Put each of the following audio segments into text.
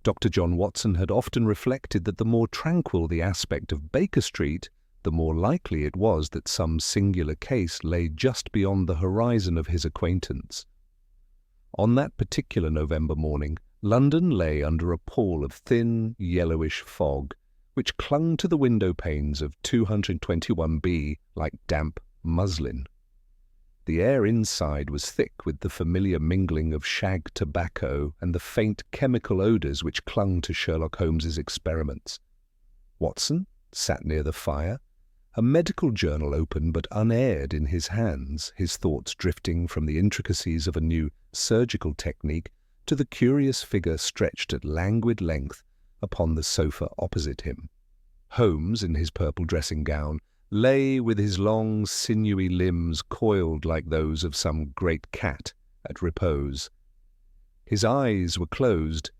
Dr. John Watson had often reflected that the more tranquil the aspect of Baker Street, the more likely it was that some singular case lay just beyond the horizon of his acquaintance. On that particular November morning, London lay under a pall of thin, yellowish fog, which clung to the window panes of 221B like damp muslin. The air inside was thick with the familiar mingling of shag tobacco and the faint chemical odours which clung to Sherlock Holmes's experiments. Watson sat near the fire, a medical journal open but unaired in his hands, his thoughts drifting from the intricacies of a new surgical technique to the curious figure stretched at languid length upon the sofa opposite him. Holmes, in his purple dressing gown, lay with his long, sinewy limbs coiled like those of some great cat at repose. His eyes were closed,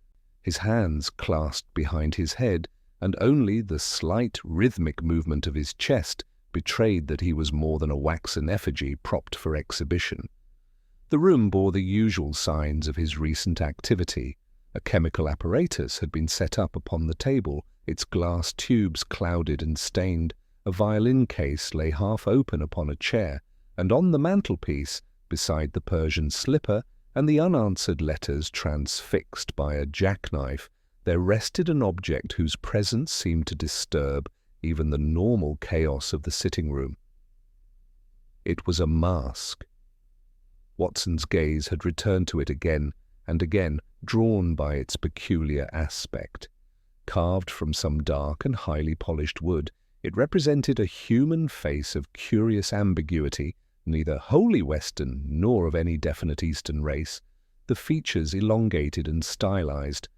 his hands clasped behind his head, and only the slight rhythmic movement of his chest betrayed that he was more than a waxen effigy propped for exhibition. The room bore the usual signs of his recent activity. A chemical apparatus had been set up upon the table, its glass tubes clouded and stained. A violin case lay half open upon a chair, and on the mantelpiece, beside the Persian slipper and the unanswered letters transfixed by a jackknife, there rested an object whose presence seemed to disturb even the normal chaos of the sitting-room. It was a mask. Watson's gaze had returned to it again and again, drawn by its peculiar aspect. Carved from some dark and highly polished wood, it represented a human face of curious ambiguity, neither wholly Western nor of any definite Eastern race, the features elongated and stylized,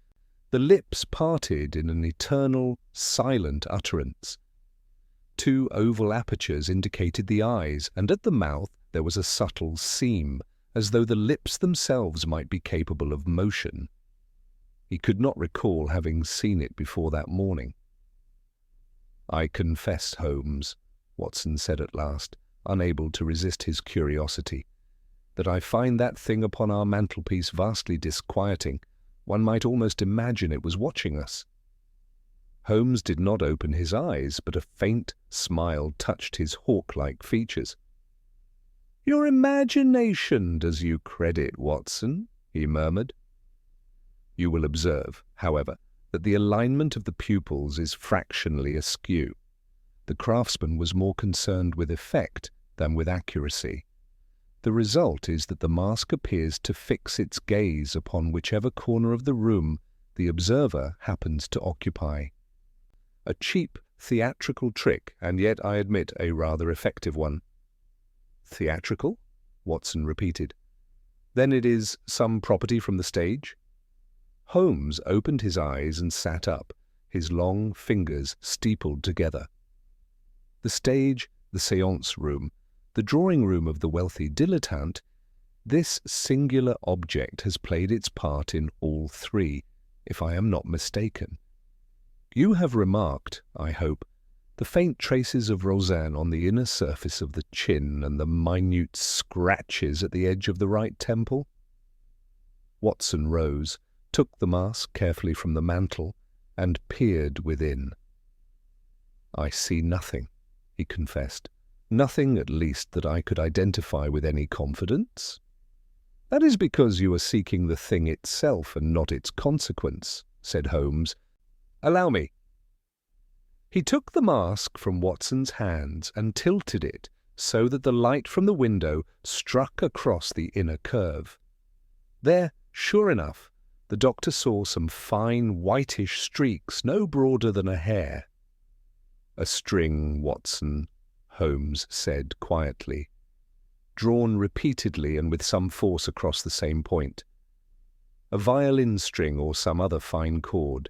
the lips parted in an eternal, silent utterance. Two oval apertures indicated the eyes, and at the mouth there was a subtle seam, as though the lips themselves might be capable of motion. He could not recall having seen it before that morning. "I confess, Holmes," Watson said at last, unable to resist his curiosity, "that I find that thing upon our mantelpiece vastly disquieting. One might almost imagine it was watching us." Holmes did not open his eyes, but a faint smile touched his hawk-like features. "Your imagination does you credit, Watson," he murmured. "You will observe, however, that the alignment of the pupils is fractionally askew. The craftsman was more concerned with effect than with accuracy. The result is that the mask appears to fix its gaze upon whichever corner of the room the observer happens to occupy. A cheap, theatrical trick, and yet, I admit, a rather effective one." "Theatrical?" Watson repeated. "Then it is some property from the stage?" Holmes opened his eyes and sat up, his long fingers steepled together. The stage, the séance room, the drawing-room of the wealthy dilettante, this singular object has played its part in all three, if I am not mistaken. You have remarked, I hope, the faint traces of rosin on the inner surface of the chin and the minute scratches at the edge of the right temple? Watson rose, took the mask carefully from the mantel, and peered within. "I see nothing," he confessed. "Nothing, at least, that I could identify with any confidence." "That is because you are seeking the thing itself and not its consequence," said Holmes. "Allow me." He took the mask from Watson's hands and tilted it so that the light from the window struck across the inner curve. There, sure enough, the doctor saw some fine whitish streaks no broader than a hair. "A string, Watson," Holmes said quietly, "drawn repeatedly and with some force across the same point. A violin string or some other fine chord.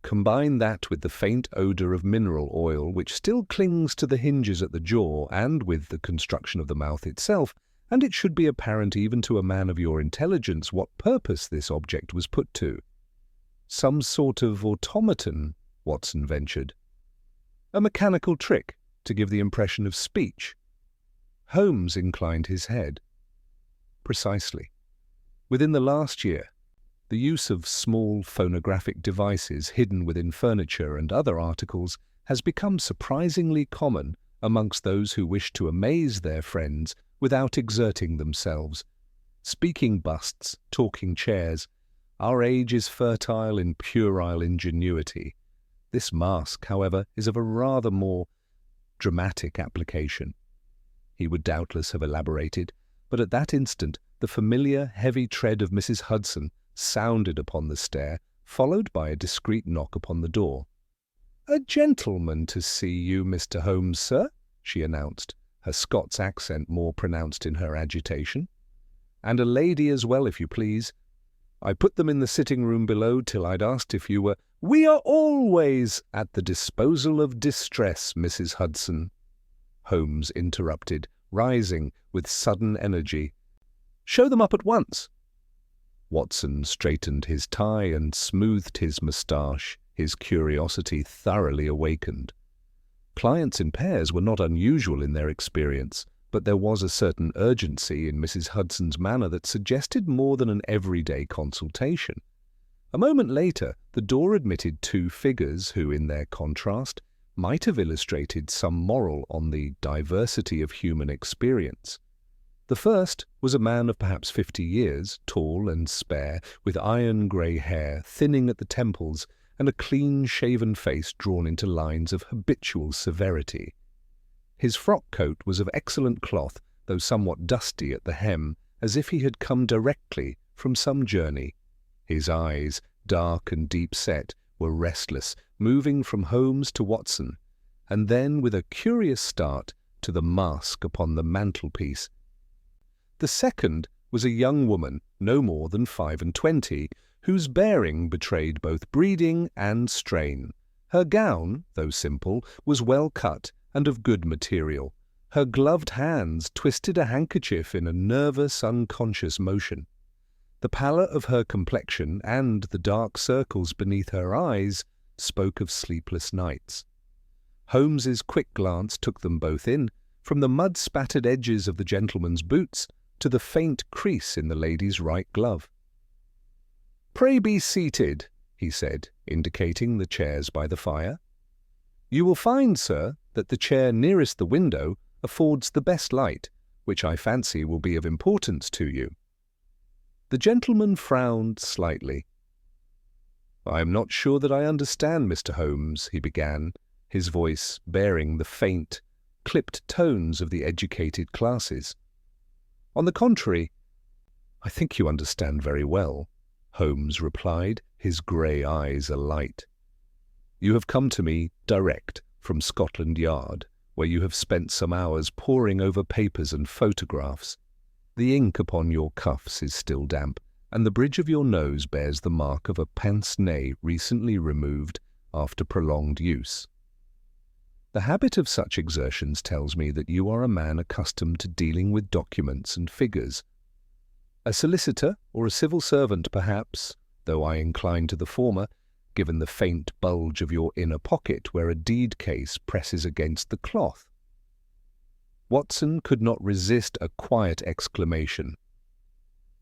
Combine that with the faint odour of mineral oil which still clings to the hinges at the jaw and with the construction of the mouth itself, and it should be apparent even to a man of your intelligence what purpose this object was put to." "Some sort of automaton," Watson ventured. "A mechanical trick to give the impression of speech." Holmes inclined his head. "Precisely. Within the last year, The use of small phonographic devices hidden within furniture and other articles has become surprisingly common amongst those who wish to amaze their friends without exerting themselves. Speaking busts, talking chairs. Our age is fertile in puerile ingenuity. This mask, however, is of a rather more dramatic application. He would doubtless have elaborated, but at that instant the familiar, heavy tread of Mrs. Hudson sounded upon the stair, followed by a discreet knock upon the door. "A gentleman to see you, Mr. Holmes, sir," she announced, her Scots accent more pronounced in her agitation. "And a lady as well, if you please. I put them in the sitting-room below till I'd asked if you were—" "We are always at the disposal of distress, Mrs. Hudson," Holmes interrupted, rising with sudden energy. "Show them up at once." Watson straightened his tie and smoothed his moustache, his curiosity thoroughly awakened. Clients in pairs were not unusual in their experience, but there was a certain urgency in Mrs. Hudson's manner that suggested more than an everyday consultation. A moment later, the door admitted two figures who, in their contrast, might have illustrated some moral on the diversity of human experience. The first was a man of perhaps 50 years, tall and spare, with iron-grey hair thinning at the temples and a clean-shaven face drawn into lines of habitual severity. His frock-coat was of excellent cloth, though somewhat dusty at the hem, as if he had come directly from some journey. His eyes, dark and deep-set, were restless, moving from Holmes to Watson, and then, with a curious start, to the mask upon the mantelpiece. The second was a young woman, no more than 25, whose bearing betrayed both breeding and strain. Her gown, though simple, was well cut and of good material. Her gloved hands twisted a handkerchief in a nervous, unconscious motion. The pallor of her complexion and the dark circles beneath her eyes spoke of sleepless nights. Holmes's quick glance took them both in, from the mud-spattered edges of the gentleman's boots to the faint crease in the lady's right glove. "Pray be seated," he said, indicating the chairs by the fire. "You will find, sir, that the chair nearest the window affords the best light, which I fancy will be of importance to you." The gentleman frowned slightly. "I am not sure that I understand, Mr. Holmes," he began, his voice bearing the faint, clipped tones of the educated classes. "On the contrary, I think you understand very well," Holmes replied, his grey eyes alight. "You have come to me direct from Scotland Yard, where you have spent some hours poring over papers and photographs. The ink upon your cuffs is still damp, and the bridge of your nose bears the mark of a pince-nez recently removed after prolonged use. The habit of such exertions tells me that you are a man accustomed to dealing with documents and figures. A solicitor or a civil servant, perhaps, though I incline to the former, given the faint bulge of your inner pocket where a deed case presses against the cloth." Watson could not resist a quiet exclamation.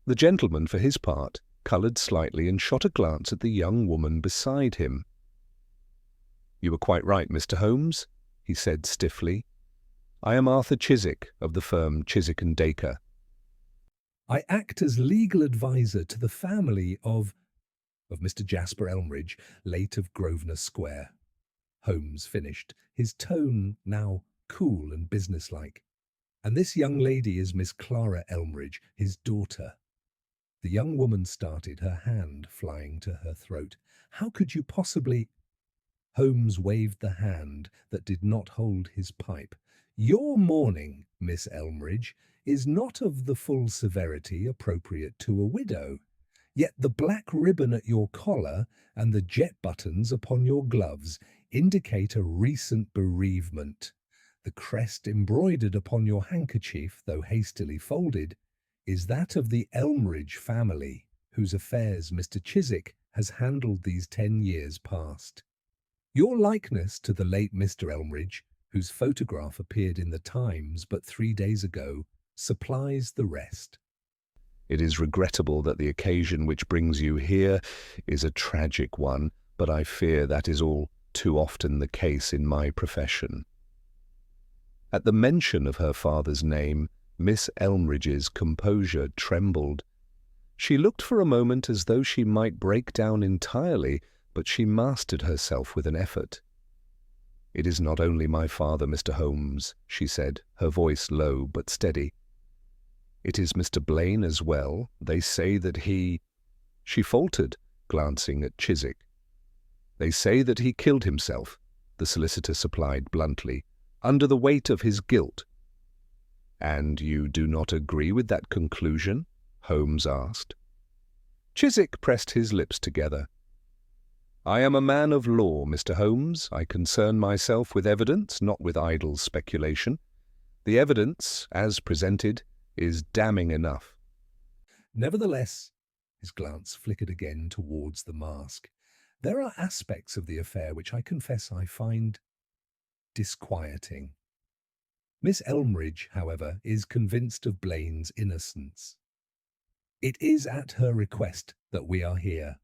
The gentleman, for his part, coloured slightly and shot a glance at the young woman beside him. "You were quite right, Mr. Holmes," he said stiffly. "I am Arthur Chiswick, of the firm Chiswick and Dacre. I act as legal adviser to the family of Mr. Jasper Elmridge, late of Grosvenor Square." Holmes finished, his tone now cool and businesslike. "And this young lady is Miss Clara Elmridge, his daughter." The young woman started, her hand flying to her throat. "How could you possibly—" Holmes waved the hand that did not hold his pipe. "Your mourning, Miss Elmridge, is not of the full severity appropriate to a widow. Yet the black ribbon at your collar and the jet buttons upon your gloves indicate a recent bereavement. The crest embroidered upon your handkerchief, though hastily folded, is that of the Elmridge family, whose affairs Mr. Chiswick has handled these 10 years past. Your likeness to the late Mr. Elmridge, whose photograph appeared in the Times but 3 days ago, supplies the rest." It is regrettable that the occasion which brings you here is a tragic one, but I fear that is all too often the case in my profession." At the mention of her father's name, Miss Elmridge's composure trembled. She looked for a moment as though she might break down entirely, but she mastered herself with an effort. "It is not only my father, Mr. Holmes," she said, her voice low but steady. "It is Mr. Blaine as well. They say that he—" She faltered, glancing at Chiswick. "They say that he killed himself," the solicitor supplied bluntly, "under the weight of his guilt." "And you do not agree with that conclusion?" Holmes asked. Chiswick pressed his lips together. "I am a man of law, Mr. Holmes. I concern myself with evidence, not with idle speculation. The evidence, as presented, is damning enough." "Nevertheless," his glance flickered again towards the mask, "there are aspects of the affair which I confess I find disquieting. Miss Elmridge, however, is convinced of Blaine's innocence. It is at her request that we are here."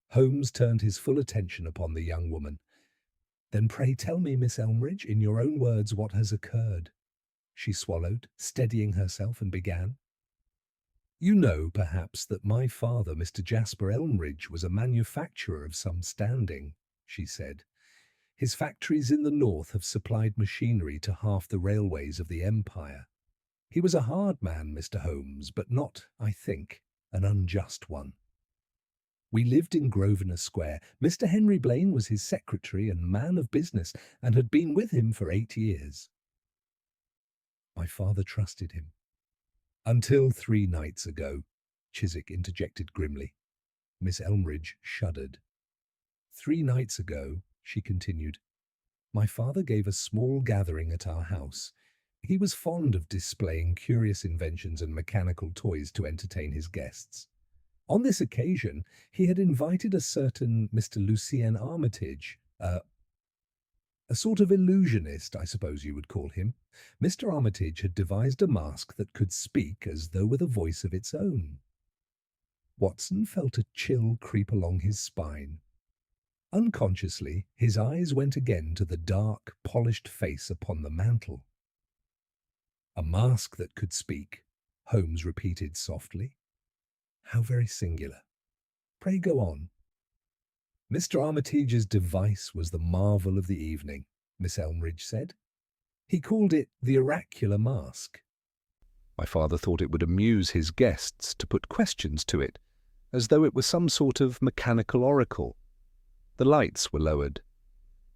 Holmes turned his full attention upon the young woman. "Then pray tell me, Miss Elmridge, in your own words, what has occurred." She swallowed, steadying herself, and began. "You know, perhaps, that my father, Mr. Jasper Elmridge, was a manufacturer of some standing," she said. "His factories in the north have supplied machinery to half the railways of the empire. He was a hard man, Mr. Holmes, but not, I think, an unjust one. We lived in Grosvenor Square. Mr. Henry Blaine was his secretary and man of business, and had been with him for 8 years. My father trusted him. Until 3 nights ago," Chiswick interjected grimly. Miss Elmridge shuddered. "3 nights ago," she continued, "my father gave a small gathering at our house. He was fond of displaying curious inventions and mechanical toys to entertain his guests. On this occasion, he had invited a certain Mr. Lucien Armitage, a sort of illusionist, I suppose you would call him. Mr. Armitage had devised a mask that could speak as though with a voice of its own." Watson felt a chill creep along his spine. Unconsciously, his eyes went again to the dark, polished face upon the mantel. "A mask that could speak," Holmes repeated softly. "How very singular. Pray go on." "Mr. Armitage's device was the marvel of the evening," Miss Elmridge said. "He called it the oracular mask. My father thought it would amuse his guests to put questions to it, as though it were some sort of mechanical oracle. The lights were lowered.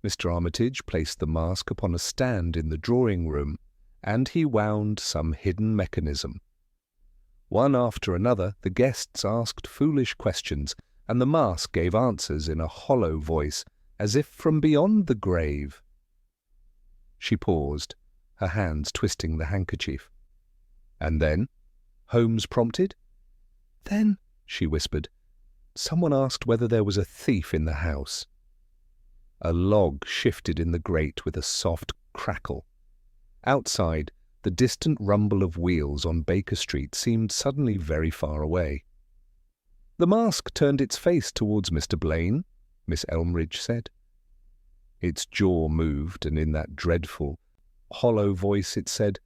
Mr. Armitage placed the mask upon a stand in the drawing-room, and he wound some hidden mechanism. One after another, the guests asked foolish questions, and the mask gave answers in a hollow voice, as if from beyond the grave. She paused, her hands twisting the handkerchief. "And then?" Holmes prompted. "Then," she whispered, "someone asked whether there was a thief in the house." A log shifted in the grate with a soft crackle. Outside, the distant rumble of wheels on Baker Street seemed suddenly very far away. "The mask turned its face towards Mr. Blaine," Miss Elmridge said. Its jaw moved, and in that dreadful, hollow voice it said,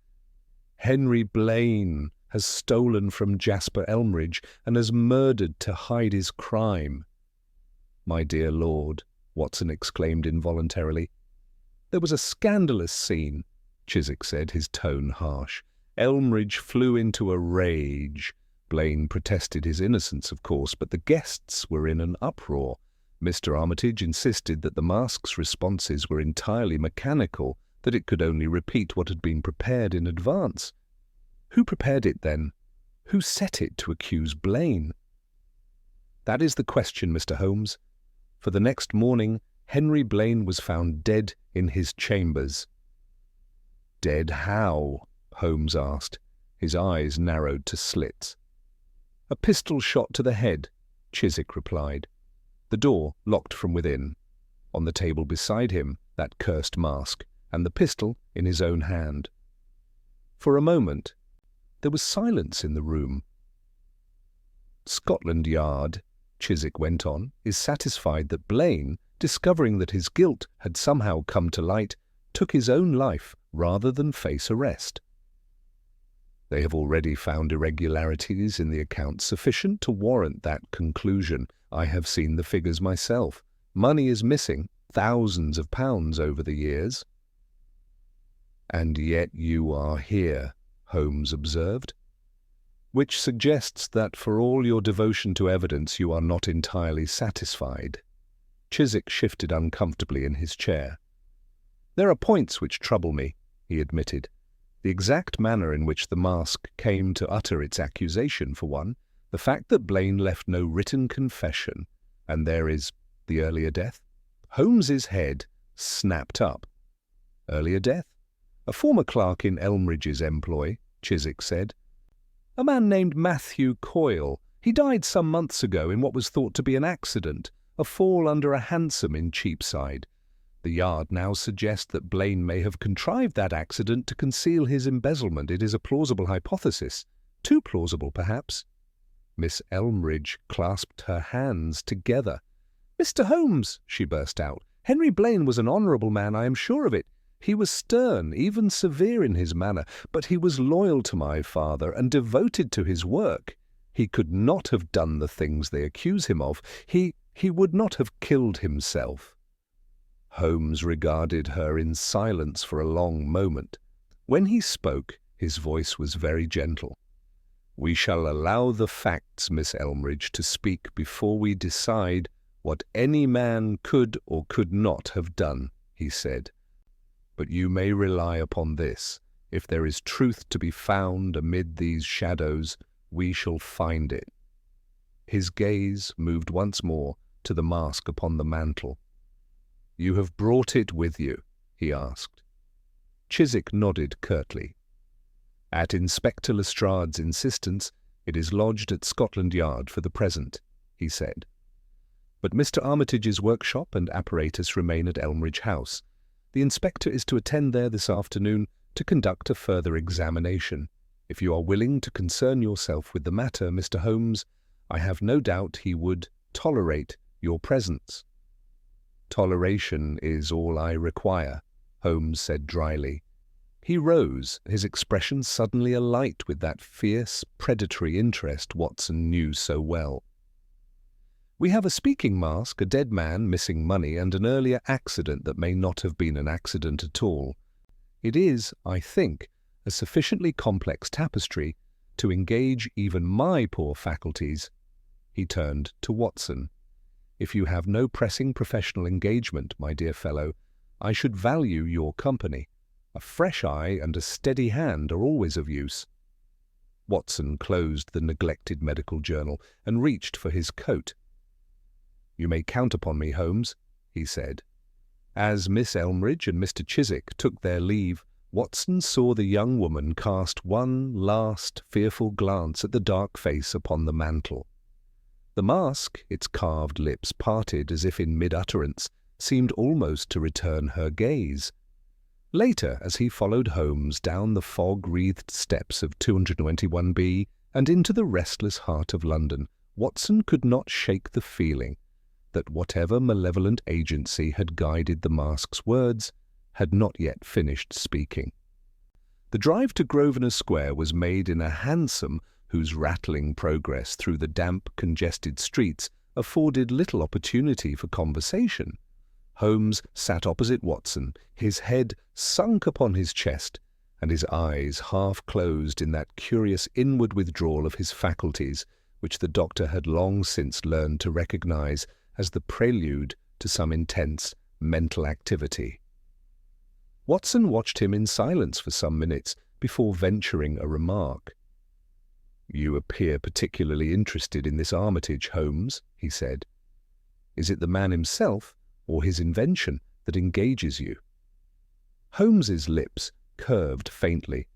"Henry Blaine has stolen from Jasper Elmridge and has murdered to hide his crime." "My dear lord," Watson exclaimed involuntarily. "There was a scandalous scene," Chiswick said, his tone harsh. "Elmridge flew into a rage. Blaine protested his innocence, of course, but the guests were in an uproar. Mr. Armitage insisted that the mask's responses were entirely mechanical, that it could only repeat what had been prepared in advance. Who prepared it, then? Who set it to accuse Blaine? That is the question, Mr. Holmes. For the next morning, Henry Blaine was found dead in his chambers." "Dead how?" Holmes asked. His eyes narrowed to slits. "A pistol shot to the head," Chiswick replied. "The door locked from within. On the table beside him, that cursed mask, and the pistol in his own hand." For a moment, there was silence in the room, Scotland Yard," Chiswick went on, "is satisfied that Blaine, discovering that his guilt had somehow come to light, took his own life rather than face arrest. They have already found irregularities in the account sufficient to warrant that conclusion. I have seen the figures myself. Money is missing, thousands of pounds over the years." "And yet you are here," Holmes observed. "Which suggests that for all your devotion to evidence you are not entirely satisfied." Chiswick shifted uncomfortably in his chair. "There are points which trouble me," he admitted. "The exact manner in which the mask came to utter its accusation, for one, the fact that Blaine left no written confession, and there is the earlier death." Holmes's head snapped up. "Earlier death? A former clerk in Elmridge's employ," Chiswick said. "A man named Matthew Coyle. He died some months ago in what was thought to be an accident, a fall under a hansom in Cheapside. The Yard now suggests that Blaine may have contrived that accident to conceal his embezzlement. It is a plausible hypothesis. Too plausible, perhaps." Miss Elmridge clasped her hands together. "Mr. Holmes," she burst out, "Henry Blaine was an honourable man, I am sure of it. He was stern, even severe in his manner, but he was loyal to my father and devoted to his work. He could not have done the things they accuse him of. He would not have killed himself." Holmes regarded her in silence for a long moment. When he spoke, his voice was very gentle. "We shall allow the facts, Miss Elmridge, to speak before we decide what any man could or could not have done," he said. "But you may rely upon this. If there is truth to be found amid these shadows, we shall find it." His gaze moved once more to the mask upon the mantel. "You have brought it with you?" he asked. Chiswick nodded curtly. "At Inspector Lestrade's insistence, it is lodged at Scotland Yard for the present," he said. "But Mr. Armitage's workshop and apparatus remain at Elmridge House. The inspector is to attend there this afternoon to conduct a further examination. If you are willing to concern yourself with the matter, Mr. Holmes, I have no doubt he would tolerate your presence." "Toleration is all I require," Holmes said dryly. He rose, his expression suddenly alight with that fierce, predatory interest Watson knew so well. "We have a speaking mask, a dead man, missing money, and an earlier accident that may not have been an accident at all. It is, I think, a sufficiently complex tapestry to engage even my poor faculties." He turned to Watson. "If you have no pressing professional engagement, my dear fellow, I should value your company. A fresh eye and a steady hand are always of use." Watson closed the neglected medical journal and reached for his coat. "You may count upon me, Holmes," he said. As Miss Elmridge and Mr. Chiswick took their leave, Watson saw the young woman cast one last fearful glance at the dark face upon the mantel. The mask, its carved lips parted as if in mid-utterance, seemed almost to return her gaze. Later, as he followed Holmes down the fog-wreathed steps of 221B and into the restless heart of London, Watson could not shake the feeling that whatever malevolent agency had guided the mask's words had not yet finished speaking. The drive to Grosvenor Square was made in a hansom whose rattling progress through the damp, congested streets afforded little opportunity for conversation. Holmes sat opposite Watson, his head sunk upon his chest, and his eyes half closed in that curious inward withdrawal of his faculties which the doctor had long since learned to recognize as the prelude to some intense mental activity. Watson watched him in silence for some minutes before venturing a remark. "You appear particularly interested in this Armitage, Holmes," he said. "Is it the man himself or his invention that engages you?" Holmes's lips curved faintly.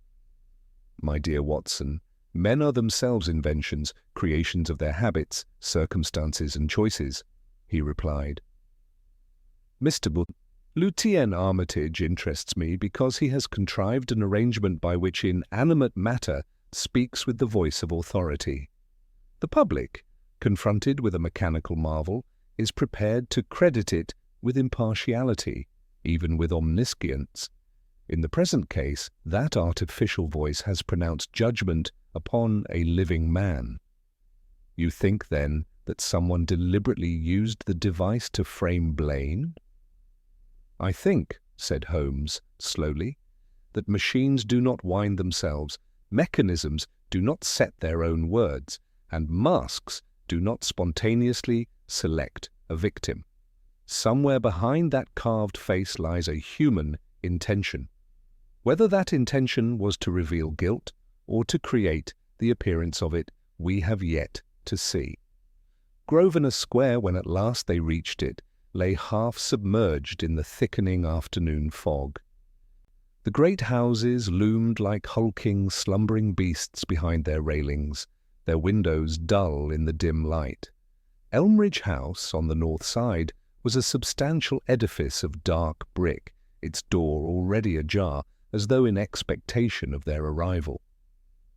"My dear Watson, men are themselves inventions, creations of their habits, circumstances and choices," he replied. "Mr. Lieutenant Armitage interests me because he has contrived an arrangement by which inanimate matter speaks with the voice of authority. The public, confronted with a mechanical marvel, is prepared to credit it with impartiality, even with omniscience. In the present case, that artificial voice has pronounced judgment upon a living man. You think, then, that someone deliberately used the device to frame blame? I think, said Holmes slowly, that machines do not wind themselves, mechanisms do not set their own words, and masks do not spontaneously select a victim. Somewhere behind that carved face lies a human intention. Whether that intention was to reveal guilt or to create the appearance of it, we have yet to see. Grosvenor Square, when at last they reached it, lay half submerged in the thickening afternoon fog. The great houses loomed like hulking, slumbering beasts behind their railings, their windows dull in the dim light. Elmridge House, on the north side, was a substantial edifice of dark brick, its door already ajar, as though in expectation of their arrival.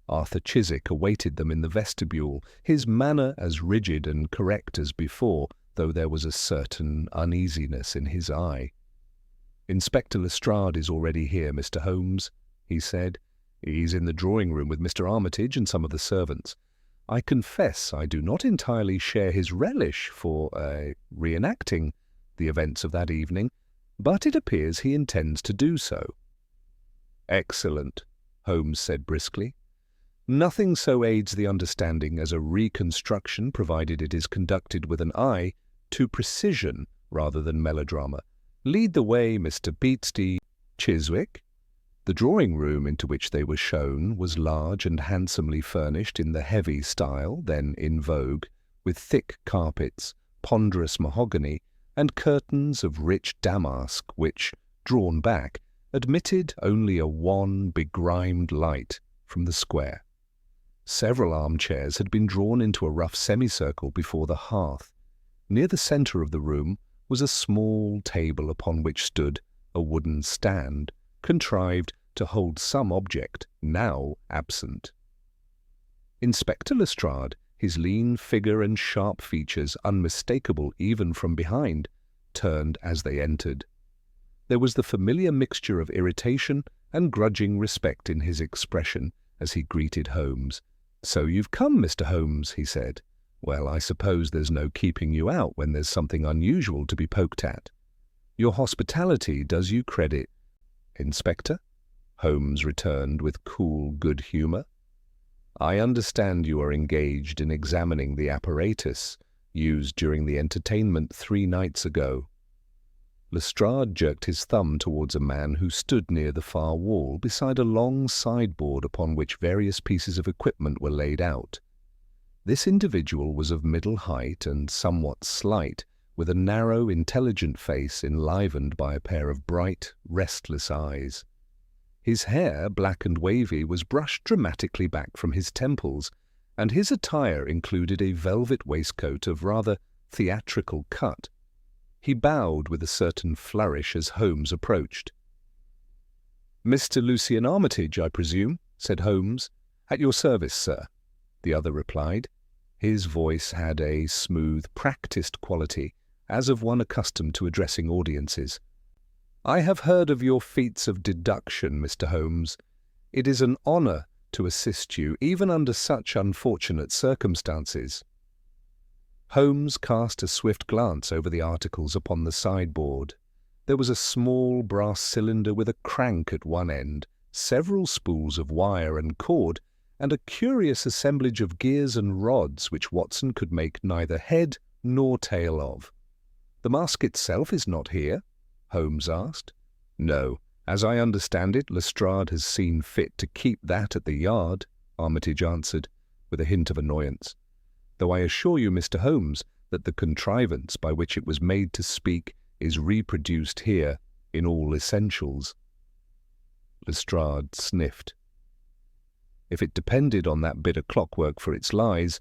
Arthur Chiswick awaited them in the vestibule, his manner as rigid and correct as before, though there was a certain uneasiness in his eye. "Inspector Lestrade is already here, Mr. Holmes," he said. "He's in the drawing-room with Mr. Armitage and some of the servants. I confess I do not entirely share his relish for reenacting the events of that evening, but it appears he intends to do so." "Excellent," Holmes said briskly. "Nothing so aids the understanding as a reconstruction, provided it is conducted with an eye to precision rather than melodrama. Lead the way, Mr. Beatty. Chiswick." The drawing-room into which they were shown was large and handsomely furnished in the heavy style then in vogue, with thick carpets, ponderous mahogany, and curtains of rich damask which, drawn back, admitted only a wan, begrimed light from the square. Several armchairs had been drawn into a rough semicircle before the hearth. Near the centre of the room was a small table upon which stood a wooden stand, contrived to hold some object now absent. Inspector Lestrade, his lean figure and sharp features unmistakable even from behind, turned as they entered. There was the familiar mixture of irritation and grudging respect in his expression as he greeted Holmes. "So you've come, Mr. Holmes," he said. "Well, I suppose there's no keeping you out when there's something unusual to be poked at. Your hospitality does you credit." "Inspector?" Holmes returned with cool good humour. "I understand you are engaged in examining the apparatus used during the entertainment 3 nights ago." Lestrade jerked his thumb towards a man who stood near the far wall beside a long sideboard upon which various pieces of equipment were laid out. This individual was of middle height and somewhat slight, with a narrow, intelligent face enlivened by a pair of bright, restless eyes. His hair, black and wavy, was brushed dramatically back from his temples, and his attire included a velvet waistcoat of rather theatrical cut. He bowed with a certain flourish as Holmes approached. "Mr. Lucian Armitage, I presume?" said Holmes. "At your service, sir," the other replied. His voice had a smooth, practised quality, as of one accustomed to addressing audiences. "I have heard of your feats of deduction, Mr. Holmes. It is an honour to assist you, even under such unfortunate circumstances." Holmes cast a swift glance over the articles upon the sideboard. There was a small brass cylinder with a crank at one end, several spools of wire and cord, and a curious assemblage of gears and rods which Watson could make neither head nor tail of. "The mask itself is not here?" Holmes asked. "No. As I understand it, Lestrade has seen fit to keep that at the Yard," Armitage answered, with a hint of annoyance. "Though I assure you, Mr. Holmes, that the contrivance by which it was made to speak is reproduced here in all essentials." Lestrade sniffed. "If it depended on that bit of clockwork for its lies,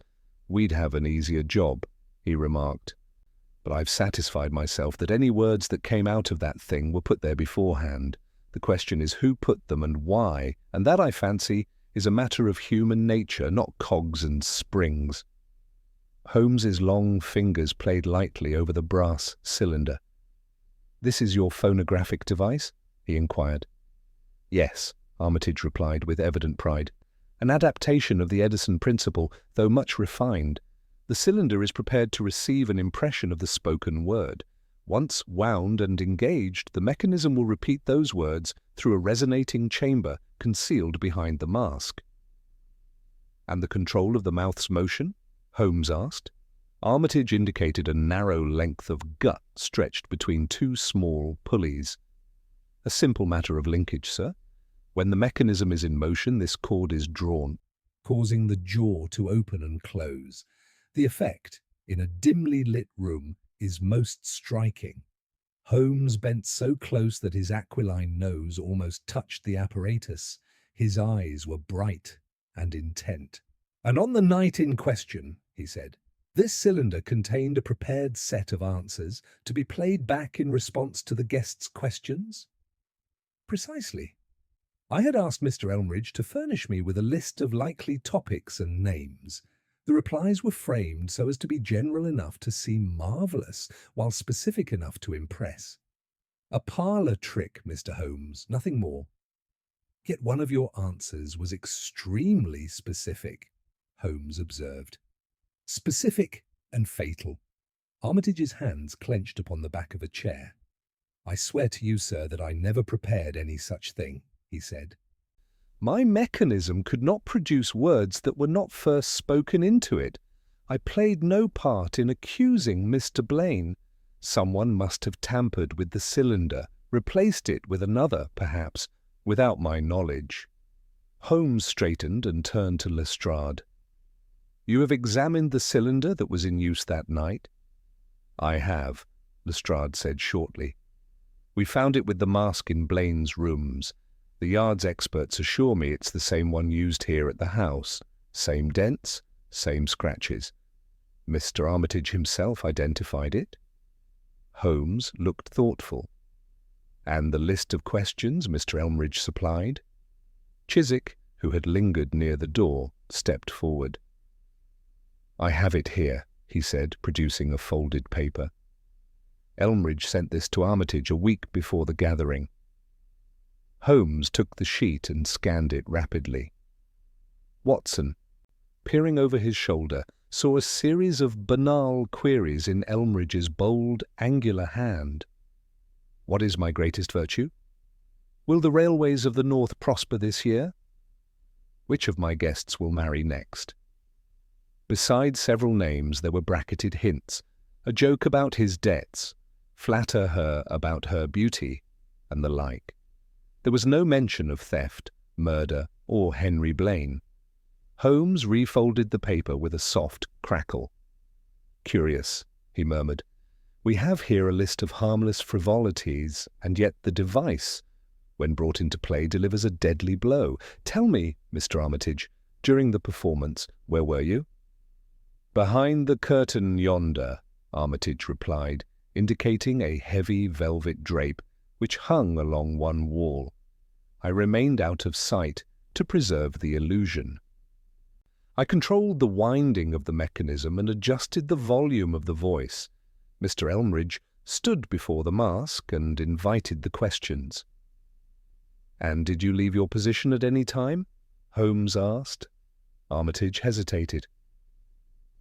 we'd have an easier job," he remarked. "But I've satisfied myself that any words that came out of that thing were put there beforehand. The question is who put them and why, and that, I fancy, is a matter of human nature, not cogs and springs." Holmes's long fingers played lightly over the brass cylinder. "This is your phonographic device?" he inquired. "Yes," Armitage replied with evident pride. "An adaptation of the Edison principle, though much refined. The cylinder is prepared to receive an impression of the spoken word. Once wound and engaged, the mechanism will repeat those words through a resonating chamber concealed behind the mask." "And the control of the mouth's motion?" Holmes asked. Armitage indicated a narrow length of gut stretched between two small pulleys. "A simple matter of linkage, sir. When the mechanism is in motion, this cord is drawn, causing the jaw to open and close. The effect, in a dimly lit room, is most striking." Holmes bent so close that his aquiline nose almost touched the apparatus. His eyes were bright and intent. "And on the night in question," he said, "this cylinder contained a prepared set of answers to be played back in response to the guest's questions?" "Precisely. I had asked Mr. Elmridge to furnish me with a list of likely topics and names. The replies were framed so as to be general enough to seem marvellous, while specific enough to impress. A parlour trick, Mr. Holmes, nothing more. Yet one of your answers was extremely specific," Holmes observed. "Specific and fatal." Armitage's hands clenched upon the back of a chair. "I swear to you, sir, that I never prepared any such thing," he said. "My mechanism could not produce words that were not first spoken into it. I played no part in accusing Mr. Blaine. Someone must have tampered with the cylinder, replaced it with another, perhaps, without my knowledge." Holmes straightened and turned to Lestrade. "You have examined the cylinder that was in use that night?" "I have," Lestrade said shortly. "We found it with the mask in Blaine's rooms. The Yard's experts assure me it's the same one used here at the house. Same dents, same scratches. Mr. Armitage himself identified it?" Holmes looked thoughtful. "And the list of questions Mr. Elmridge supplied?" Chiswick, who had lingered near the door, stepped forward. "I have it here," he said, producing a folded paper. "Elmridge sent this to Armitage a week before the gathering." Holmes took the sheet and scanned it rapidly. Watson, peering over his shoulder, saw a series of banal queries in Elmridge's bold, angular hand. "What is my greatest virtue? Will the railways of the North prosper this year? Which of my guests will marry next?" Beside several names there were bracketed hints, a joke about his debts, flatter her about her beauty, and the like. There was no mention of theft, murder, or Henry Blaine. Holmes refolded the paper with a soft crackle. "Curious," he murmured. "We have here a list of harmless frivolities, and yet the device, when brought into play, delivers a deadly blow. Tell me, Mr. Armitage, during the performance, where were you?" "Behind the curtain yonder," Armitage replied, indicating a heavy velvet drape which hung along one wall. "I remained out of sight to preserve the illusion. I controlled the winding of the mechanism and adjusted the volume of the voice. Mr. Elmridge stood before the mask and invited the questions." "And did you leave your position at any time?" Holmes asked. Armitage hesitated.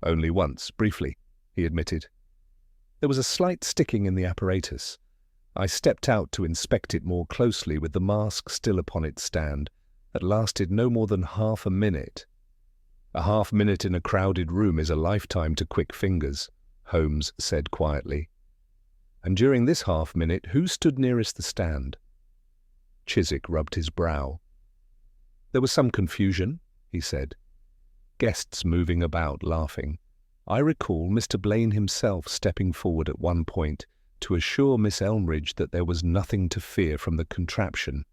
"Only once, briefly," he admitted. "There was a slight sticking in the apparatus. I stepped out to inspect it more closely with the mask still upon its stand. That lasted no more than half a minute." "A half-minute in a crowded room is a lifetime to quick fingers," Holmes said quietly. "And during this half-minute, who stood nearest the stand?" Chiswick rubbed his brow. "There was some confusion," he said. "Guests moving about, laughing. I recall Mr. Blaine himself stepping forward at one point to assure Miss Elmridge that there was nothing to fear from the contraption.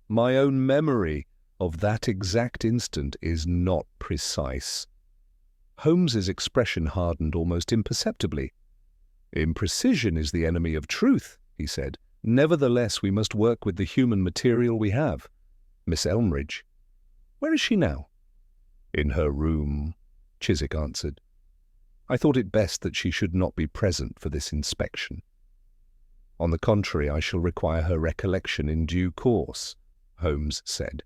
My own memory of that exact instant is not precise." Holmes's expression hardened almost imperceptibly. "Imprecision is the enemy of truth," he said. "Nevertheless, we must work with the human material we have. Miss Elmridge. Where is she now?" "In her room." Chiswick answered. "I thought it best that she should not be present for this inspection. On the contrary, I shall require her recollection in due course," Holmes said.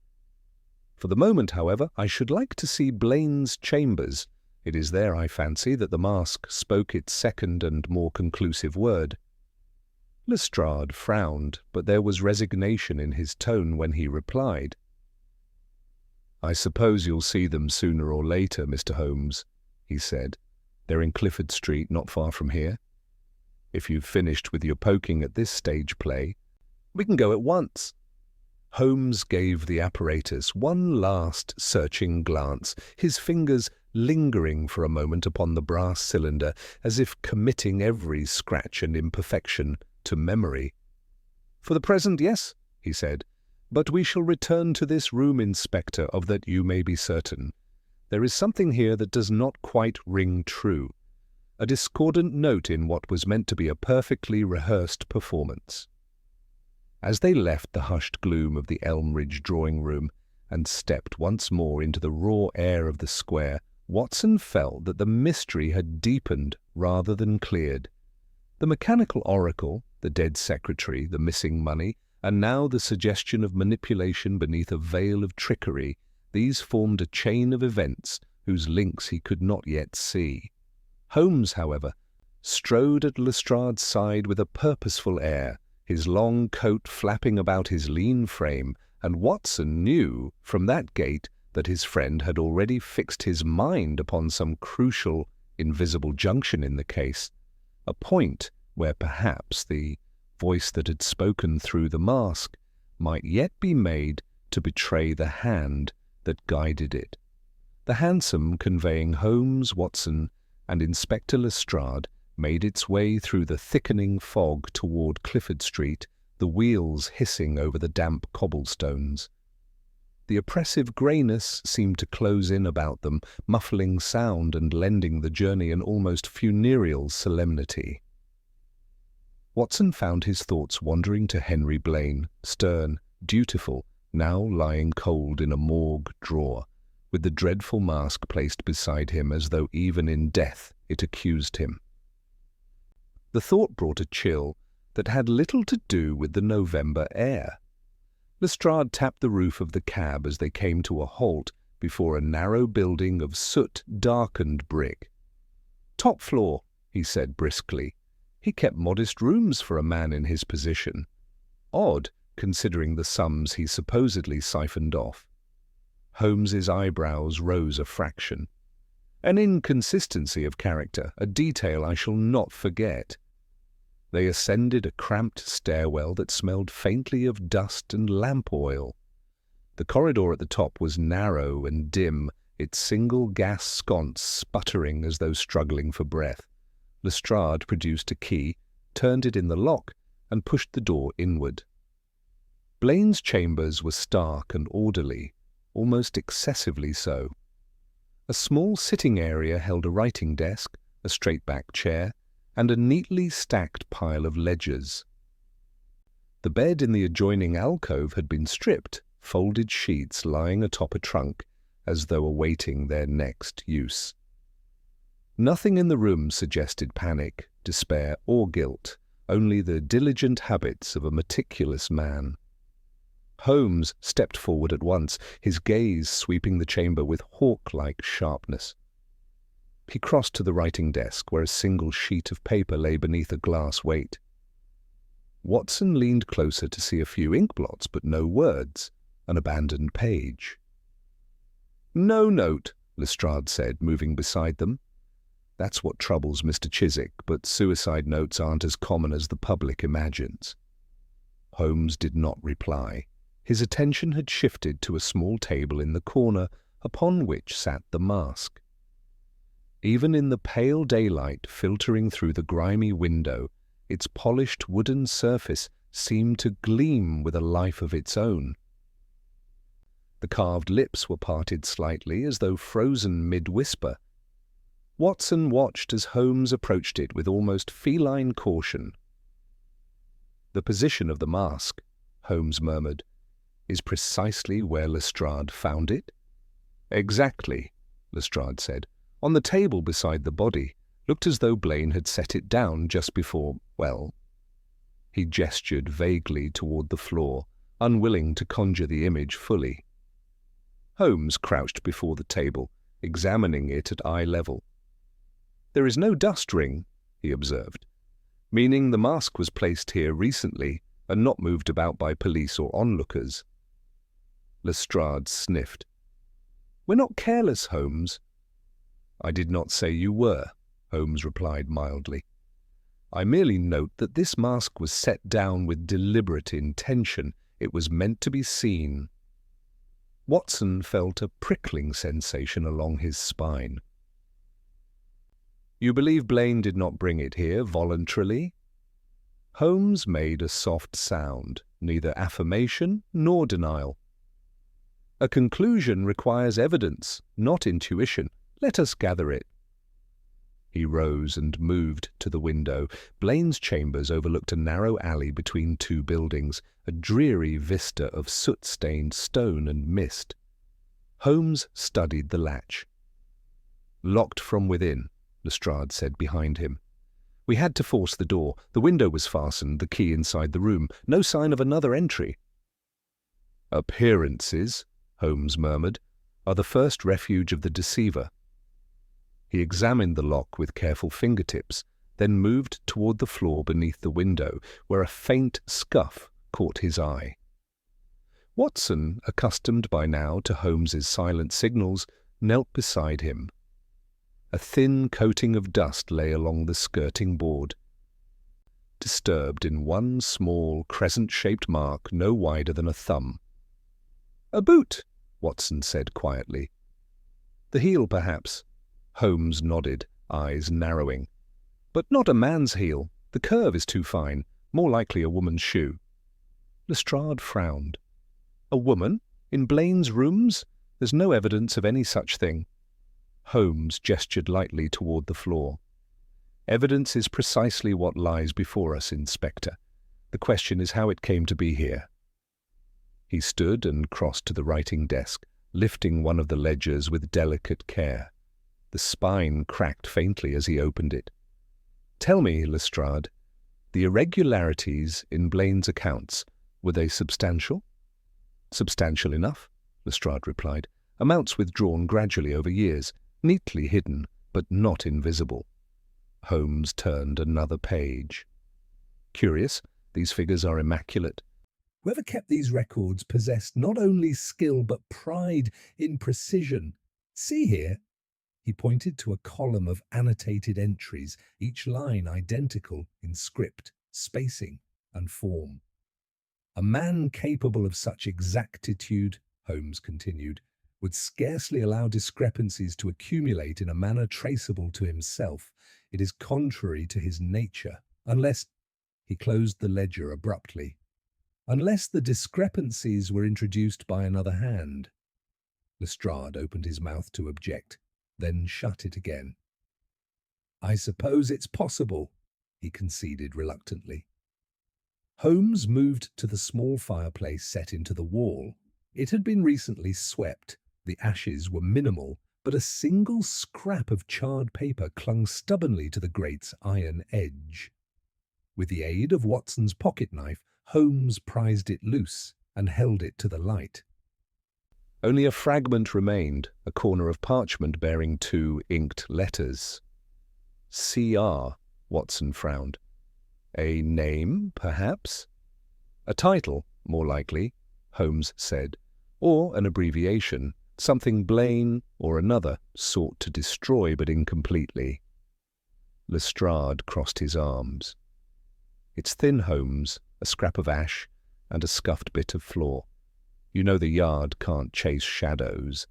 "For the moment, however, I should like to see Blaine's chambers. It is there, I fancy, that the mask spoke its second and more conclusive word." Lestrade frowned, but there was resignation in his tone when he replied. "I suppose you'll see them sooner or later, Mr. Holmes," he said. "They're in Clifford Street, not far from here. If you've finished with your poking at this stage play, we can go at once." Holmes gave the apparatus one last searching glance, his fingers lingering for a moment upon the brass cylinder, as if committing every scratch and imperfection to memory. "For the present, yes," he said, "but we shall return to this room, Inspector, of that you may be certain. There is something here that does not quite ring true, a discordant note in what was meant to be a perfectly rehearsed performance." As they left the hushed gloom of the Elmridge drawing-room and stepped once more into the raw air of the square, Watson felt that the mystery had deepened rather than cleared. The mechanical oracle, the dead secretary, the missing money, and now the suggestion of manipulation beneath a veil of trickery, these formed a chain of events whose links he could not yet see. Holmes, however, strode at Lestrade's side with a purposeful air, his long coat flapping about his lean frame, and Watson knew from that gait that his friend had already fixed his mind upon some crucial, invisible junction in the case, a point where perhaps the voice that had spoken through the mask might yet be made to betray the hand that guided it. The hansom conveying Holmes, Watson, and Inspector Lestrade made its way through the thickening fog toward Clifford Street, the wheels hissing over the damp cobblestones. The oppressive greyness seemed to close in about them, muffling sound and lending the journey an almost funereal solemnity. Watson found his thoughts wandering to Henry Blaine, stern, dutiful, now lying cold in a morgue drawer, with the dreadful mask placed beside him as though even in death it accused him. The thought brought a chill that had little to do with the November air. Lestrade tapped the roof of the cab as they came to a halt before a narrow building of soot-darkened brick. "Top floor," he said briskly. He kept modest rooms for a man in his position. Odd, considering the sums he supposedly siphoned off. Holmes's eyebrows rose a fraction. An inconsistency of character, a detail I shall not forget. They ascended a cramped stairwell that smelled faintly of dust and lamp oil. The corridor at the top was narrow and dim, its single gas sconce sputtering as though struggling for breath. Lestrade produced a key, turned it in the lock, and pushed the door inward. Blaine's chambers were stark and orderly, almost excessively so. A small sitting area held a writing desk, a straight-back chair, and a neatly stacked pile of ledgers. The bed in the adjoining alcove had been stripped, folded sheets lying atop a trunk, as though awaiting their next use. Nothing in the room suggested panic, despair, or guilt, only the diligent habits of a meticulous man. Holmes stepped forward at once, his gaze sweeping the chamber with hawk-like sharpness. He crossed to the writing desk, where a single sheet of paper lay beneath a glass weight. Watson leaned closer to see a few inkblots, but no words, an abandoned page. "No note," Lestrade said, moving beside them. "That's what troubles Mr. Chiswick, but suicide notes aren't as common as the public imagines." Holmes did not reply. His attention had shifted to a small table in the corner upon which sat the mask. Even in the pale daylight filtering through the grimy window, its polished wooden surface seemed to gleam with a life of its own. The carved lips were parted slightly, as though frozen mid-whisper. Watson watched as Holmes approached it with almost feline caution. "The position of the mask," Holmes murmured, "is precisely where Lestrade found it?" "Exactly," Lestrade said. On the table beside the body, looked as though Blaine had set it down just before, well. He gestured vaguely toward the floor, unwilling to conjure the image fully. Holmes crouched before the table, examining it at eye level. "There is no dust ring," he observed, "meaning the mask was placed here recently and not moved about by police or onlookers." Lestrade sniffed. "We're not careless, Holmes." "I did not say you were," Holmes replied mildly. "I merely note that this mask was set down with deliberate intention. It was meant to be seen." Watson felt a prickling sensation along his spine. "You believe Blaine did not bring it here voluntarily?" Holmes made a soft sound, neither affirmation nor denial. "A conclusion requires evidence, not intuition. Let us gather it." He rose and moved to the window. Blaine's chambers overlooked a narrow alley between two buildings, a dreary vista of soot-stained stone and mist. Holmes studied the latch. "Locked from within," Lestrade said behind him. "We had to force the door. The window was fastened, the key inside the room. No sign of another entry." "Appearances," Holmes murmured, "are the first refuge of the deceiver." He examined the lock with careful fingertips, then moved toward the floor beneath the window, where a faint scuff caught his eye. Watson, accustomed by now to Holmes's silent signals, knelt beside him. A thin coating of dust lay along the skirting board, disturbed in one small crescent-shaped mark no wider than a thumb. "A boot," Watson said quietly. "The heel, perhaps." Holmes nodded, eyes narrowing. "But not a man's heel. The curve is too fine. More likely a woman's shoe." Lestrade frowned. "A woman? In Blaine's rooms? There's no evidence of any such thing." Holmes gestured lightly toward the floor. "Evidence is precisely what lies before us, Inspector. The question is how it came to be here." He stood and crossed to the writing desk, lifting one of the ledgers with delicate care. The spine cracked faintly as he opened it. "Tell me, Lestrade, the irregularities in Blaine's accounts, were they substantial?" "Substantial enough," Lestrade replied. "Amounts withdrawn gradually over years, neatly hidden, but not invisible." Holmes turned another page. "Curious, these figures are immaculate. Whoever kept these records possessed not only skill but pride in precision. See here." He pointed to a column of annotated entries, each line identical in script, spacing, and form. "A man capable of such exactitude," Holmes continued, "would scarcely allow discrepancies to accumulate in a manner traceable to himself. It is contrary to his nature, unless—" He closed the ledger abruptly. "Unless the discrepancies were introduced by another hand." Lestrade opened his mouth to object, then shut it again. "I suppose it's possible," he conceded reluctantly. Holmes moved to the small fireplace set into the wall. It had been recently swept. The ashes were minimal, but a single scrap of charred paper clung stubbornly to the grate's iron edge. With the aid of Watson's pocket-knife, Holmes prized it loose and held it to the light. Only a fragment remained, a corner of parchment bearing two inked letters. "C.R.," Watson frowned. "A name, perhaps?" "A title, more likely," Holmes said, "or an abbreviation, something Blaine or another sought to destroy but incompletely." Lestrade crossed his arms. "It's thin, Holmes, a scrap of ash and a scuffed bit of floor. You know the yard can't chase shadows."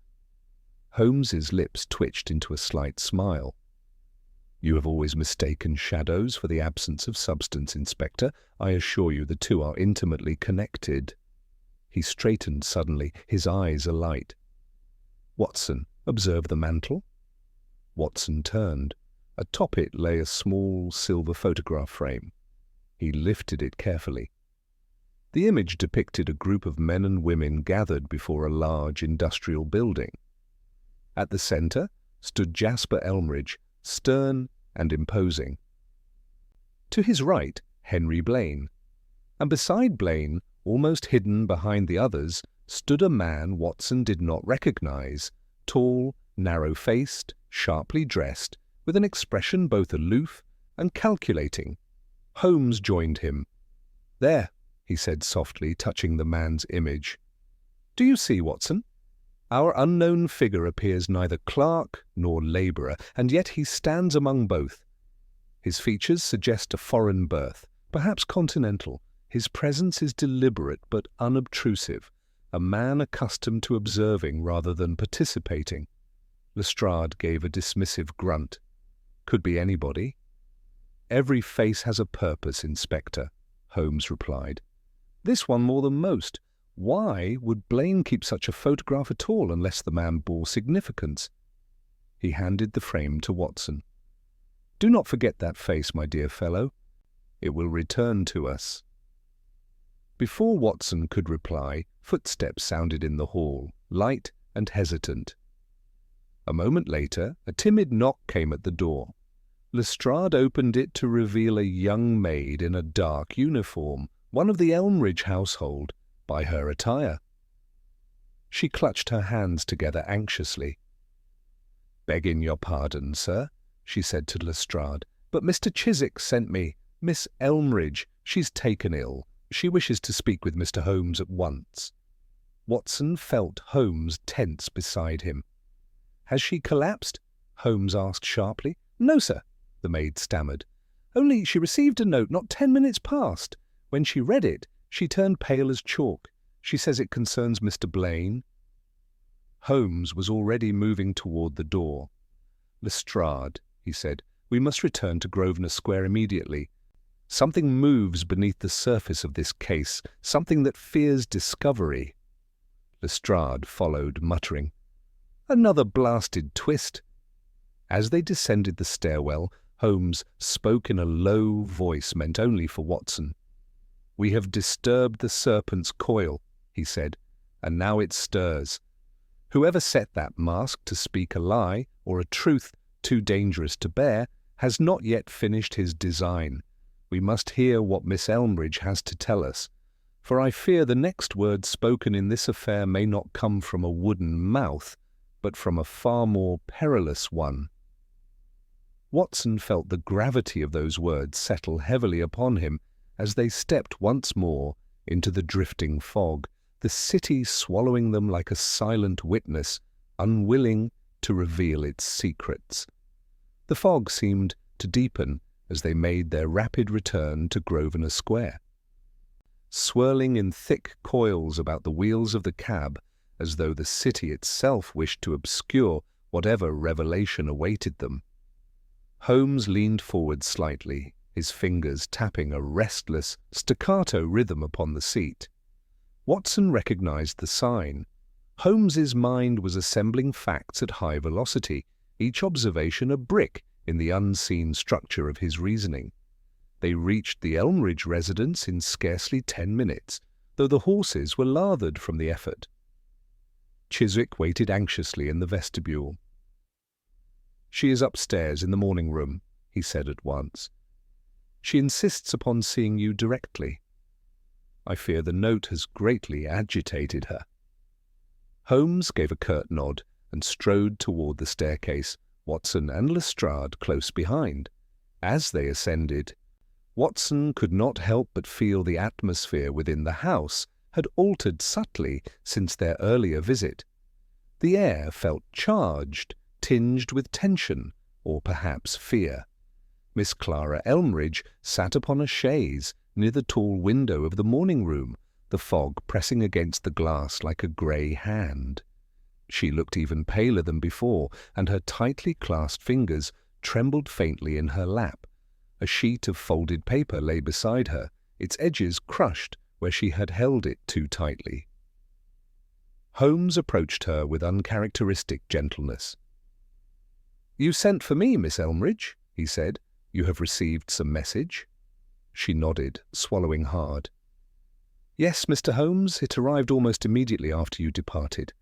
Holmes's lips twitched into a slight smile. "You have always mistaken shadows for the absence of substance, Inspector. I assure you the two are intimately connected." He straightened suddenly, his eyes alight. "Watson, observe the mantel." Watson turned. Atop it lay a small silver photograph frame. He lifted it carefully. The image depicted a group of men and women gathered before a large industrial building. At the center, stood Jasper Elmridge, stern and imposing. To his right, Henry Blaine, and beside Blaine, almost hidden behind the others, stood a man Watson did not recognize, tall, narrow-faced, sharply dressed, with an expression both aloof and calculating. Holmes joined him. "There," he said softly, touching the man's image. "Do you see, Watson? Our unknown figure appears neither clerk nor labourer, and yet he stands among both. His features suggest a foreign birth, perhaps continental. His presence is deliberate but unobtrusive, a man accustomed to observing rather than participating." Lestrade gave a dismissive grunt. "Could be anybody." "Every face has a purpose, Inspector," Holmes replied. "This one more than most. Why would Blaine keep such a photograph at all unless the man bore significance?" He handed the frame to Watson. "Do not forget that face, my dear fellow. It will return to us." Before Watson could reply, footsteps sounded in the hall, light and hesitant. A moment later, a timid knock came at the door. Lestrade opened it to reveal a young maid in a dark uniform, one of the Elmridge household, by her attire. She clutched her hands together anxiously. "Begging your pardon, sir," she said to Lestrade, "but Mr. Chiswick sent me. Miss Elmridge, she's taken ill. She wishes to speak with Mr. Holmes at once." Watson felt Holmes tense beside him. "Has she collapsed?" Holmes asked sharply. "No, sir," the maid stammered. "Only she received a note not 10 minutes past. When she read it, she turned pale as chalk. She says it concerns Mr. Blaine." Holmes was already moving toward the door. "Lestrade," he said, "we must return to Grosvenor Square immediately. Something moves beneath the surface of this case, something that fears discovery." Lestrade followed, muttering, "Another blasted twist." As they descended the stairwell, Holmes spoke in a low voice meant only for Watson. "We have disturbed the serpent's coil," he said, "and now it stirs. Whoever set that mask to speak a lie, or a truth too dangerous to bear, has not yet finished his design. We must hear what Miss Elmridge has to tell us, for I fear the next word spoken in this affair may not come from a wooden mouth, but from a far more perilous one." Watson felt the gravity of those words settle heavily upon him as they stepped once more into the drifting fog, the city swallowing them like a silent witness, unwilling to reveal its secrets. The fog seemed to deepen as they made their rapid return to Grosvenor Square. Swirling in thick coils about the wheels of the cab, as though the city itself wished to obscure whatever revelation awaited them. Holmes leaned forward slightly, his fingers tapping a restless, staccato rhythm upon the seat. Watson recognized the sign. Holmes's mind was assembling facts at high velocity, each observation a brick in the unseen structure of his reasoning. They reached the Elmridge residence in scarcely 10 minutes, though the horses were lathered from the effort. Chiswick waited anxiously in the vestibule. "She is upstairs in the morning room," he said at once. "She insists upon seeing you directly. I fear the note has greatly agitated her." Holmes gave a curt nod and strode toward the staircase, Watson and Lestrade close behind. As they ascended, Watson could not help but feel the atmosphere within the house had altered subtly since their earlier visit. The air felt charged, tinged with tension, or perhaps fear. Miss Clara Elmridge sat upon a chaise near the tall window of the morning room, the fog pressing against the glass like a grey hand. She looked even paler than before, and her tightly clasped fingers trembled faintly in her lap. A sheet of folded paper lay beside her, its edges crushed where she had held it too tightly. Holmes approached her with uncharacteristic gentleness. "You sent for me, Miss Elmridge," he said. "You have received some message?" She nodded, swallowing hard. "Yes, Mr. Holmes, it arrived almost immediately after you departed."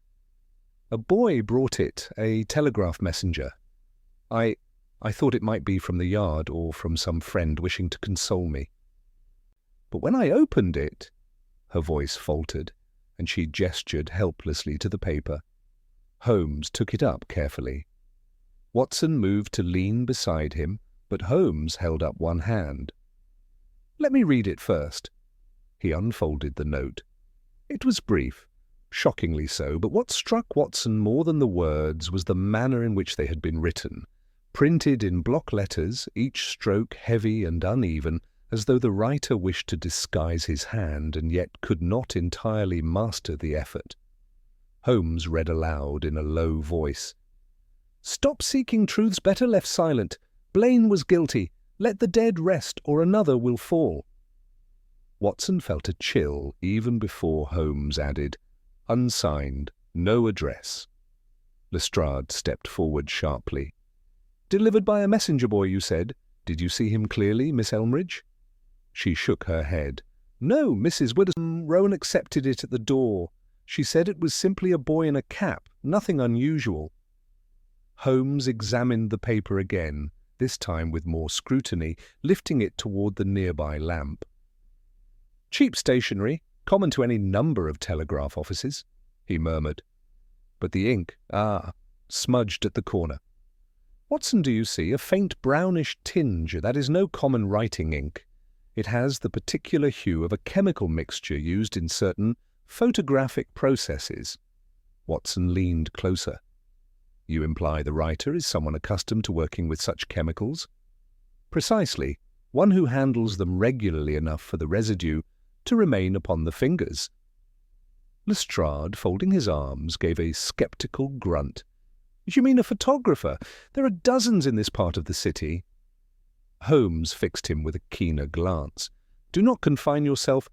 A boy brought it, a telegraph messenger. I thought it might be from the yard or from some friend wishing to console me. But when I opened it, her voice faltered, and she gestured helplessly to the paper. Holmes took it up carefully. Watson moved to lean beside him, but Holmes held up one hand. "Let me read it first." He unfolded the note. It was brief, shockingly so, but what struck Watson more than the words was the manner in which they had been written, printed in block letters, each stroke heavy and uneven, as though the writer wished to disguise his hand and yet could not entirely master the effort. Holmes read aloud in a low voice. "Stop seeking truths better left silent. Blaine was guilty. Let the dead rest, or another will fall." Watson felt a chill even before Holmes added, "Unsigned, no address." Lestrade stepped forward sharply. "Delivered by a messenger boy, you said. Did you see him clearly, Miss Elmridge?" She shook her head. "No, Mrs. Widdowson. Rowan accepted it at the door. She said it was simply a boy in a cap, nothing unusual." Holmes examined the paper again, this time with more scrutiny, lifting it toward the nearby lamp. "Cheap stationery, common to any number of telegraph offices," he murmured. "But the ink, smudged at the corner. Watson, do you see? A faint brownish tinge, that is no common writing ink. It has the particular hue of a chemical mixture used in certain photographic processes." Watson leaned closer. "You imply the writer is someone accustomed to working with such chemicals?" "Precisely, one who handles them regularly enough for the residue to remain upon the fingers." Lestrade, folding his arms, gave a sceptical grunt. "You mean a photographer? There are dozens in this part of the city." Holmes fixed him with a keener glance. "Do not confine yourself,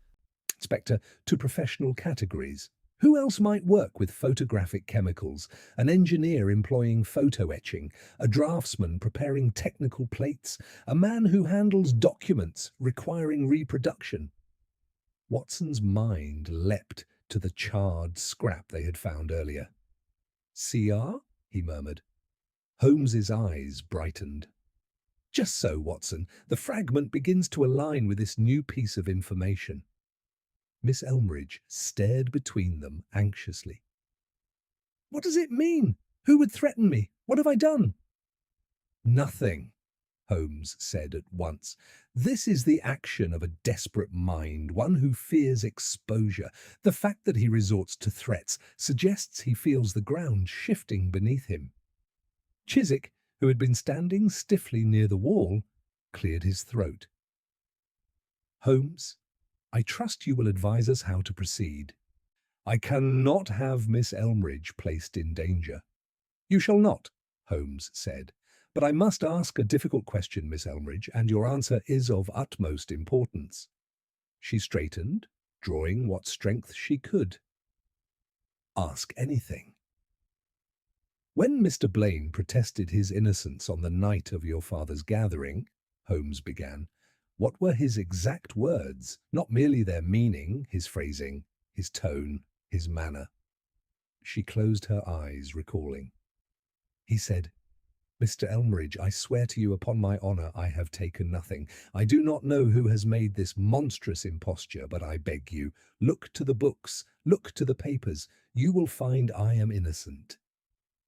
Inspector, to professional categories. Who else might work with photographic chemicals? An engineer employing photo etching, a draftsman preparing technical plates, a man who handles documents requiring reproduction." Watson's mind leapt to the charred scrap they had found earlier. "CR?" he murmured. Holmes's eyes brightened. "Just so, Watson. The fragment begins to align with this new piece of information." Miss Elmridge stared between them anxiously. "What does it mean? Who would threaten me? What have I done?" "Nothing," Holmes said at once. "This is the action of a desperate mind, one who fears exposure. The fact that he resorts to threats suggests he feels the ground shifting beneath him." Chiswick, who had been standing stiffly near the wall, cleared his throat. "Holmes, I trust you will advise us how to proceed. I cannot have Miss Elmridge placed in danger." "You shall not," Holmes said. "But I must ask a difficult question, Miss Elmridge, and your answer is of utmost importance." She straightened, drawing what strength she could. "Ask anything." "When Mr. Blaine protested his innocence on the night of your father's gathering," Holmes began, "what were his exact words? Not merely their meaning, his phrasing, his tone, his manner." She closed her eyes, recalling. "He said, 'Mr. Elmridge, I swear to you upon my honour I have taken nothing. I do not know who has made this monstrous imposture, but I beg you, look to the books, look to the papers. You will find I am innocent.'"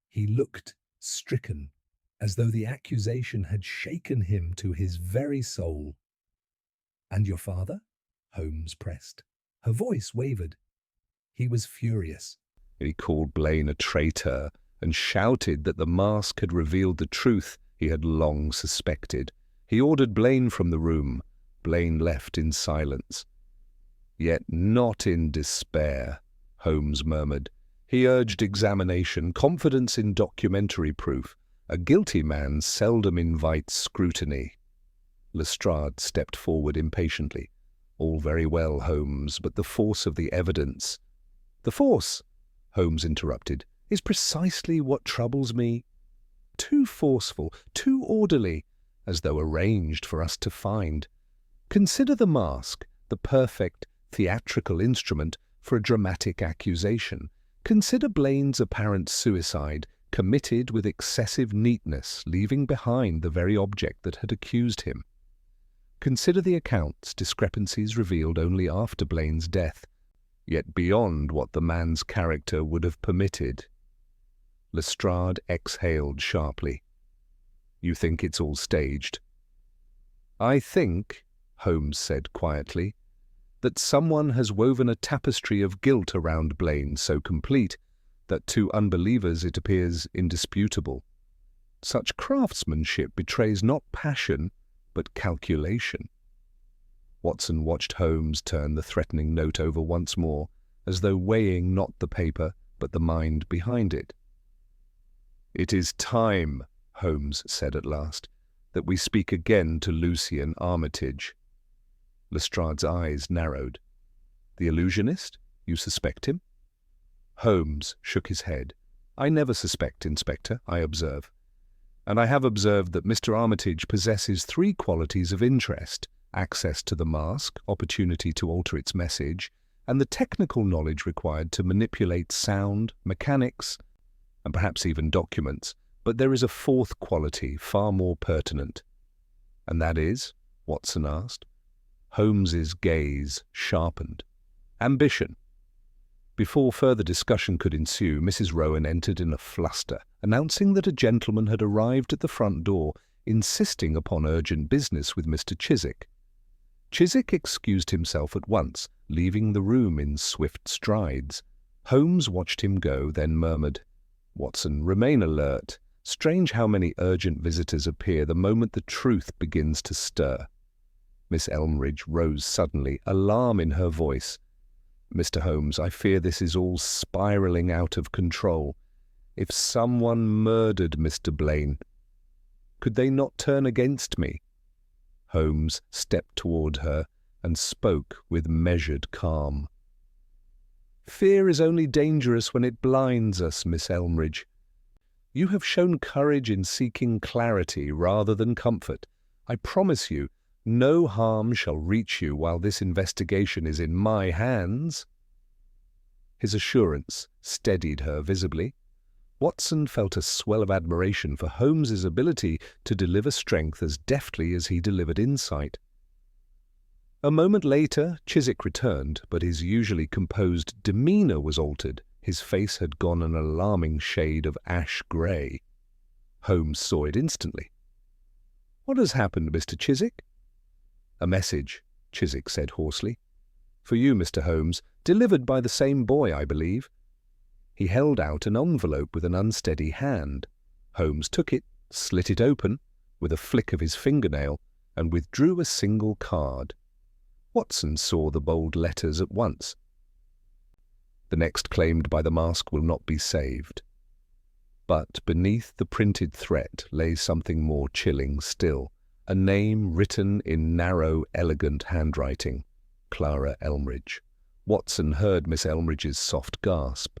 He looked stricken, as though the accusation had shaken him to his very soul. "And your father?" Holmes pressed. Her voice wavered. "He was furious. He called Blaine a traitor and shouted that the mask had revealed the truth he had long suspected. He ordered Blaine from the room. Blaine left in silence. Yet not in despair, Holmes murmured. He urged examination, confidence in documentary proof. A guilty man seldom invites scrutiny. Lestrade stepped forward impatiently. "All very well, Holmes, but the force of the evidence—" "The force," Holmes interrupted, "is precisely what troubles me. Too forceful, too orderly, as though arranged for us to find. Consider the mask, the perfect theatrical instrument for a dramatic accusation. Consider Blaine's apparent suicide, committed with excessive neatness, leaving behind the very object that had accused him. Consider the accounts, discrepancies revealed only after Blaine's death, yet beyond what the man's character would have permitted. Lestrade exhaled sharply. You think it's all staged? I think, Holmes said quietly, that someone has woven a tapestry of guilt around Blaine so complete that to unbelievers it appears indisputable. Such craftsmanship betrays not passion, but calculation. Watson watched Holmes turn the threatening note over once more, as though weighing not the paper, but the mind behind it. It is time, Holmes said at last, that we speak again to Lucien Armitage. Lestrade's eyes narrowed. The illusionist? You suspect him? Holmes shook his head. I never suspect, Inspector, I observe. And I have observed that Mr. Armitage possesses three qualities of interest: access to the mask, opportunity to alter its message, and the technical knowledge required to manipulate sound, mechanics, and perhaps even documents. But there is a fourth quality, far more pertinent. And that is? Watson asked. Holmes's gaze sharpened. Ambition. Before further discussion could ensue, Mrs. Rowan entered in a fluster, announcing that a gentleman had arrived at the front door, insisting upon urgent business with Mr. Chiswick. Chiswick excused himself at once, leaving the room in swift strides. Holmes watched him go, then murmured, Watson, remain alert. Strange how many urgent visitors appear the moment the truth begins to stir. Miss Elmridge rose suddenly, alarm in her voice. Mr. Holmes, I fear this is all spiralling out of control. If someone murdered Mr. Blaine, could they not turn against me? Holmes stepped toward her and spoke with measured calm. Fear is only dangerous when it blinds us, Miss Elmridge. You have shown courage in seeking clarity rather than comfort. I promise you, no harm shall reach you while this investigation is in my hands. His assurance steadied her visibly. Watson felt a swell of admiration for Holmes's ability to deliver strength as deftly as he delivered insight. A moment later, Chiswick returned, but his usually composed demeanour was altered. His face had gone an alarming shade of ash-grey. Holmes saw it instantly. What has happened, Mr. Chiswick? A message, Chiswick said hoarsely. For you, Mr. Holmes, delivered by the same boy, I believe. He held out an envelope with an unsteady hand. Holmes took it, slit it open, with a flick of his fingernail, and withdrew a single card. Watson saw the bold letters at once. The next claimed by the mask will not be saved. But beneath the printed threat lay something more chilling still. A name written in narrow, elegant handwriting. Clara Elmridge. Watson heard Miss Elmridge's soft gasp.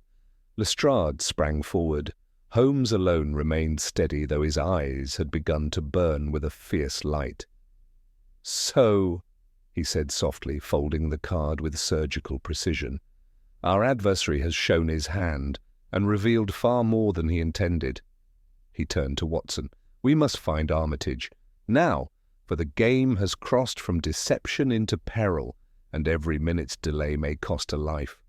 Lestrade sprang forward. Holmes alone remained steady, though his eyes had begun to burn with a fierce light. So, he said softly, folding the card with surgical precision, our adversary has shown his hand, and revealed far more than he intended. He turned to Watson. We must find Armitage. Now, for the game has crossed from deception into peril, and every minute's delay may cost a life.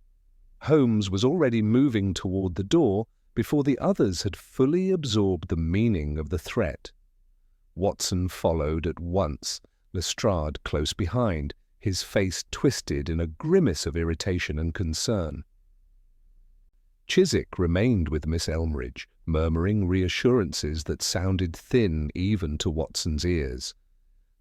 Holmes was already moving toward the door before the others had fully absorbed the meaning of the threat. Watson followed at once, Lestrade close behind, his face twisted in a grimace of irritation and concern. Chiswick remained with Miss Elmridge, murmuring reassurances that sounded thin even to Watson's ears.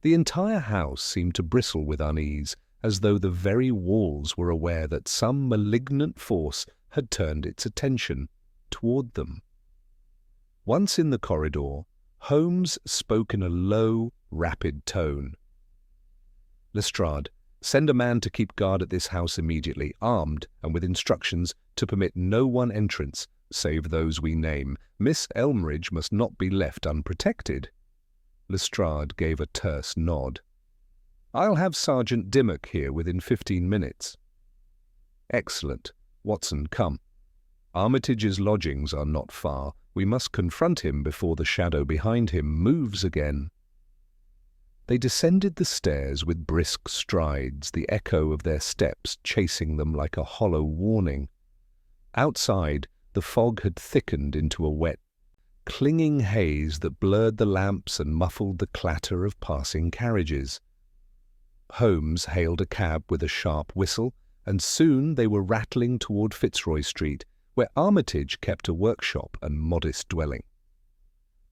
The entire house seemed to bristle with unease, as though the very walls were aware that some malignant force had turned its attention toward them. Once in the corridor, Holmes spoke in a low, rapid tone. Lestrade, send a man to keep guard at this house immediately, armed and with instructions to permit no one entrance, save those we name. Miss Elmridge must not be left unprotected. Lestrade gave a terse nod. I'll have Sergeant Dimmock here within 15 minutes. Excellent. Watson, come. Armitage's lodgings are not far. We must confront him before the shadow behind him moves again. They descended the stairs with brisk strides, the echo of their steps chasing them like a hollow warning. Outside, the fog had thickened into a wet, clinging haze that blurred the lamps and muffled the clatter of passing carriages. Holmes hailed a cab with a sharp whistle, and soon they were rattling toward Fitzroy Street, where Armitage kept a workshop and modest dwelling.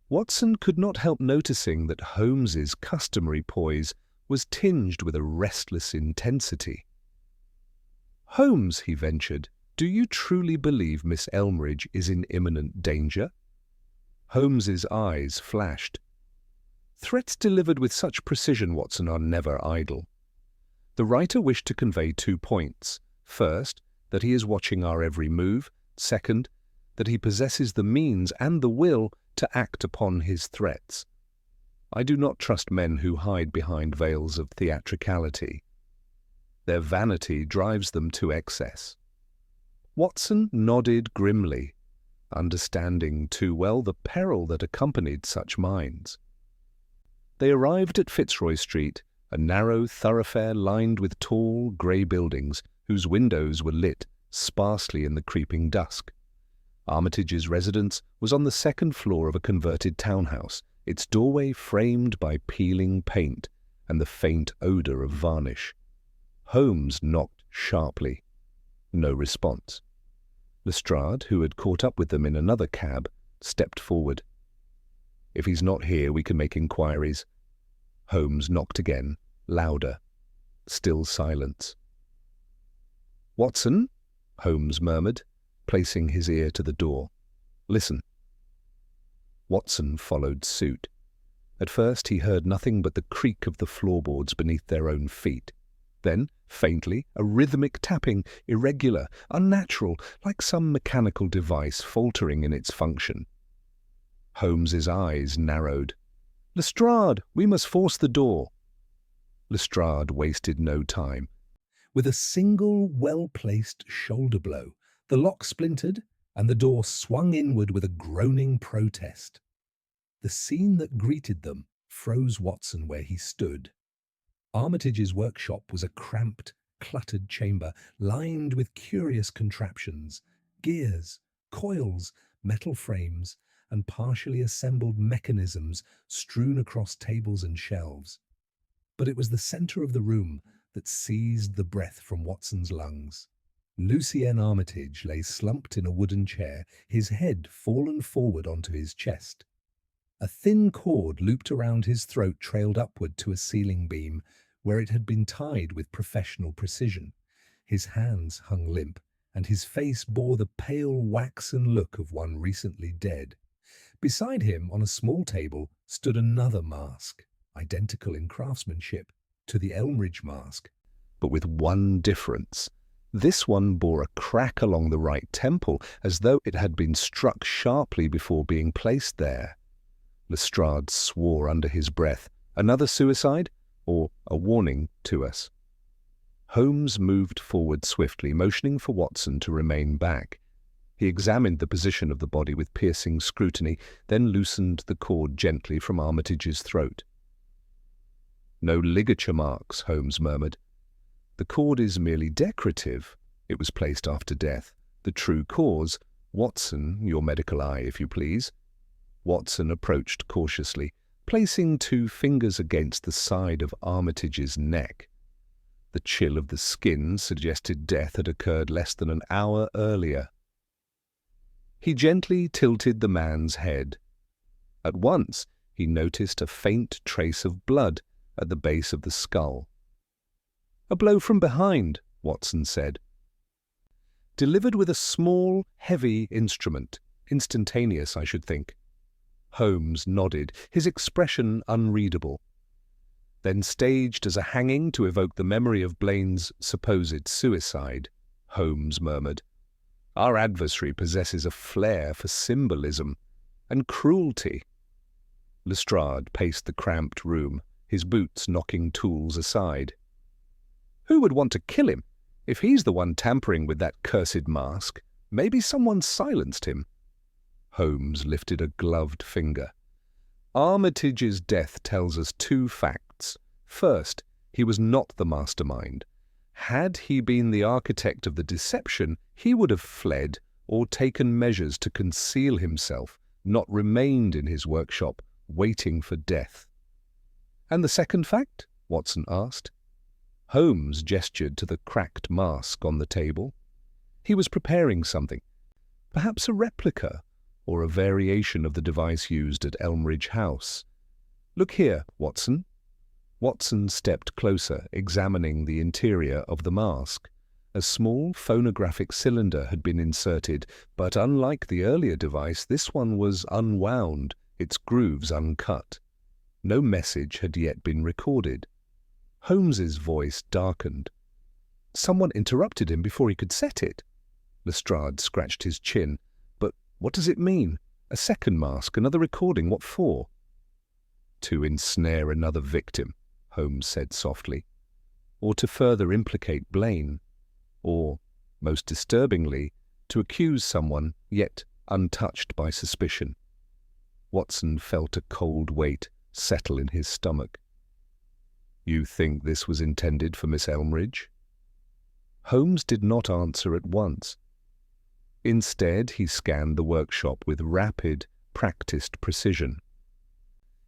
Watson could not help noticing that Holmes's customary poise was tinged with a restless intensity. "Holmes," he ventured, "do you truly believe Miss Elmridge is in imminent danger?" Holmes's eyes flashed. Threats delivered with such precision, Watson, are never idle. The writer wished to convey 2 points. First, that he is watching our every move. Second, that he possesses the means and the will to act upon his threats. I do not trust men who hide behind veils of theatricality. Their vanity drives them to excess. Watson nodded grimly, understanding too well the peril that accompanied such minds. They arrived at Fitzroy Street, a narrow thoroughfare lined with tall, grey buildings whose windows were lit sparsely in the creeping dusk. Armitage's residence was on the 2nd floor of a converted townhouse, its doorway framed by peeling paint and the faint odour of varnish. Holmes knocked sharply. No response. Lestrade, who had caught up with them in another cab, stepped forward. "If he's not here, we can make inquiries." Holmes knocked again, louder. Still silence. "Watson," Holmes murmured, placing his ear to the door. "Listen." Watson followed suit. At first he heard nothing but the creak of the floorboards beneath their own feet. Then, faintly, a rhythmic tapping, irregular, unnatural, like some mechanical device faltering in its function. Holmes's eyes narrowed. "Lestrade, we must force the door." Lestrade wasted no time. With a single, well-placed shoulder blow, the lock splintered, and the door swung inward with a groaning protest. The scene that greeted them froze Watson where he stood. Armitage's workshop was a cramped, cluttered chamber lined with curious contraptions, gears, coils, metal frames, and partially assembled mechanisms strewn across tables and shelves. But it was the centre of the room that seized the breath from Watson's lungs. Lucien Armitage lay slumped in a wooden chair, his head fallen forward onto his chest. A thin cord looped around his throat trailed upward to a ceiling beam, where it had been tied with professional precision. His hands hung limp, and his face bore the pale, waxen look of one recently dead. Beside him, on a small table, stood another mask, identical in craftsmanship to the Elmridge mask, but with one difference. This one bore a crack along the right temple, as though it had been struck sharply before being placed there. Lestrade swore under his breath. Another suicide, or a warning to us? Holmes moved forward swiftly, motioning for Watson to remain back. He examined the position of the body with piercing scrutiny, then loosened the cord gently from Armitage's throat. "No ligature marks," Holmes murmured. "The cord is merely decorative. It was placed after death. The true cause— Watson, your medical eye, if you please." Watson approached cautiously, placing 2 fingers against the side of Armitage's neck. The chill of the skin suggested death had occurred less than an hour earlier. He gently tilted the man's head. At once he noticed a faint trace of blood at the base of the skull. "A blow from behind," Watson said. "Delivered with a small, heavy instrument. Instantaneous, I should think." Holmes nodded, his expression unreadable. "Then staged as a hanging to evoke the memory of Blaine's supposed suicide," Holmes murmured. "Our adversary possesses a flair for symbolism and cruelty." Lestrade paced the cramped room, his boots knocking tools aside. "Who would want to kill him? If he's the one tampering with that cursed mask, Maybe someone silenced him. Holmes lifted a gloved finger. Armitage's death tells us two facts. First, he was not the mastermind. Had he been the architect of the deception, he would have fled or taken measures to conceal himself, not remained in his workshop, waiting for death. And the second fact? Watson asked. Holmes gestured to the cracked mask on the table. He was preparing something, perhaps a replica or a variation of the device used at Elmridge House. Look here, Watson. Watson stepped closer, examining the interior of the mask. A small phonographic cylinder had been inserted, but unlike the earlier device, this one was unwound, its grooves uncut. No message had yet been recorded. Holmes's voice darkened. Someone interrupted him before he could set it. Lestrade scratched his chin. But what does it mean? A second mask, another recording, what for? To ensnare another victim, Holmes said softly, or to further implicate Blaine, or, most disturbingly, to accuse someone yet untouched by suspicion. Watson felt a cold weight settle in his stomach. You think this was intended for Miss Elmridge? Holmes did not answer at once. Instead, he scanned the workshop with rapid, practiced precision.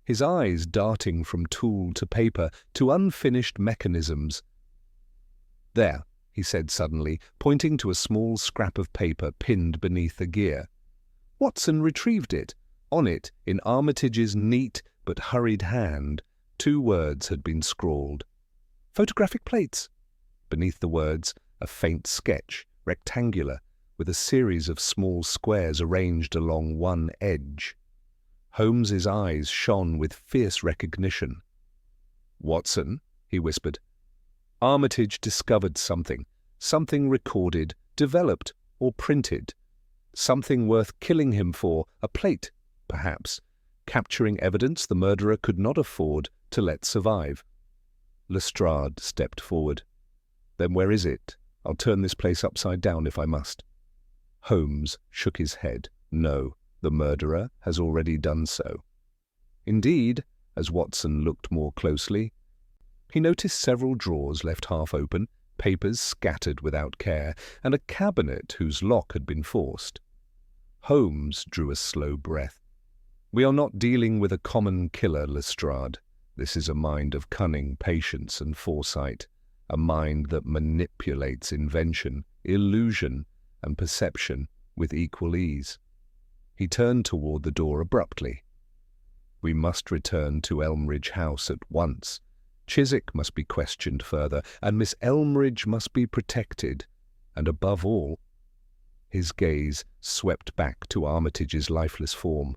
His eyes darting from tool to paper to unfinished mechanisms. There, he said suddenly, pointing to a small scrap of paper pinned beneath a gear. Watson retrieved it. On it, in Armitage's neat but hurried hand, 2 words had been scrawled. Photographic plates. Beneath the words, a faint sketch, rectangular, with a series of small squares arranged along one edge. Holmes's eyes shone with fierce recognition. Watson, he whispered. Armitage discovered something recorded, developed, or printed. Something worth killing him for, a plate, perhaps, capturing evidence the murderer could not afford to let survive. Lestrade stepped forward. Then where is it? I'll turn this place upside down if I must. Holmes shook his head. No, the murderer has already done so. Indeed, as Watson looked more closely, he noticed several drawers left half open, papers scattered without care, and a cabinet whose lock had been forced. Holmes drew a slow breath. We are not dealing with a common killer, Lestrade. This is a mind of cunning, patience, and foresight, a mind that manipulates invention, illusion, and perception with equal ease. He turned toward the door abruptly. We must return to Elmridge House at once. Chiswick must be questioned further, and Miss Elmridge must be protected, and above all, his gaze swept back to Armitage's lifeless form.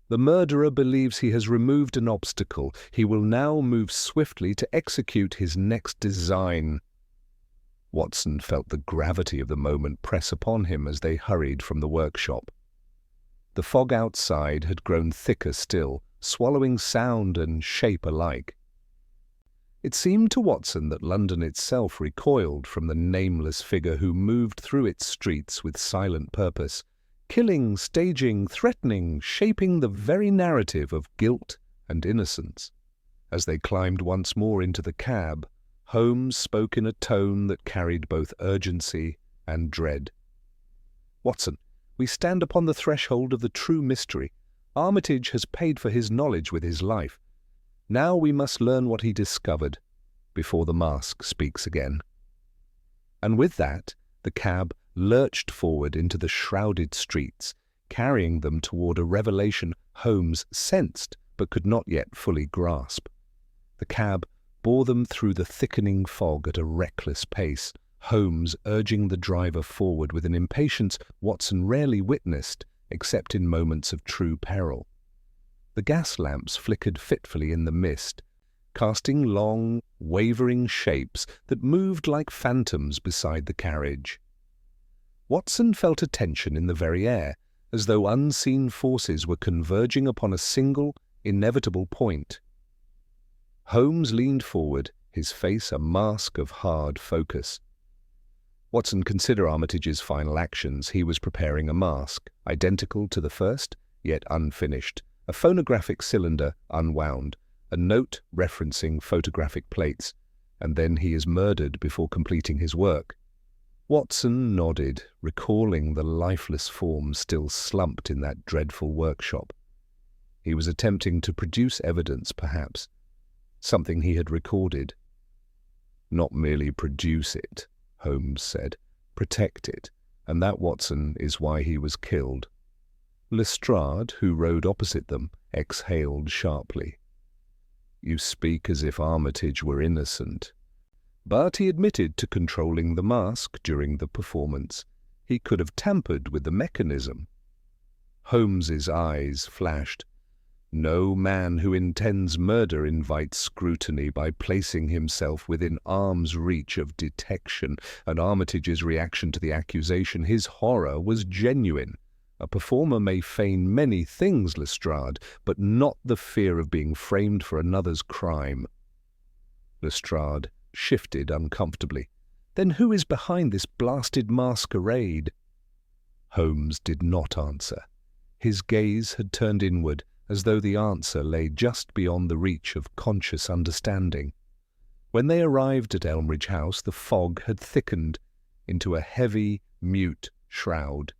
The murderer believes he has removed an obstacle. He will now move swiftly to execute his next design. Watson felt the gravity of the moment press upon him as they hurried from the workshop. The fog outside had grown thicker still, swallowing sound and shape alike. It seemed to Watson that London itself recoiled from the nameless figure who moved through its streets with silent purpose, killing, staging, threatening, shaping the very narrative of guilt and innocence. As they climbed once more into the cab, Holmes spoke in a tone that carried both urgency and dread. Watson, we stand upon the threshold of the true mystery. Armitage has paid for his knowledge with his life. Now we must learn what he discovered before the mask speaks again. And with that, the cab lurched forward into the shrouded streets, carrying them toward a revelation Holmes sensed but could not yet fully grasp. The cab bore them through the thickening fog at a reckless pace, Holmes urging the driver forward with an impatience Watson rarely witnessed except in moments of true peril. The gas lamps flickered fitfully in the mist, casting long, wavering shapes that moved like phantoms beside the carriage. Watson felt a tension in the very air, as though unseen forces were converging upon a single, inevitable point. Holmes leaned forward, his face a mask of hard focus. Watson, consider Armitage's final actions. He was preparing a mask, identical to the first, yet unfinished, a phonographic cylinder unwound, a note referencing photographic plates, and then he is murdered before completing his work. Watson nodded, recalling the lifeless form still slumped in that dreadful workshop. He was attempting to produce evidence, perhaps, something he had recorded. Not merely produce it, Holmes said, protect it, and that, Watson, is why he was killed. Lestrade, who rode opposite them, exhaled sharply. You speak as if Armitage were innocent. But he admitted to controlling the mask during the performance. He could have tampered with the mechanism. Holmes's eyes flashed. No man who intends murder invites scrutiny by placing himself within arm's reach of detection, and Armitage's reaction to the accusation, his horror, was genuine. A performer may feign many things, Lestrade, but not the fear of being framed for another's crime. Lestrade shifted uncomfortably. Then who is behind this blasted masquerade? Holmes did not answer. His gaze had turned inward, as though the answer lay just beyond the reach of conscious understanding. When they arrived at Elmridge House, the fog had thickened into a heavy, mute shroud.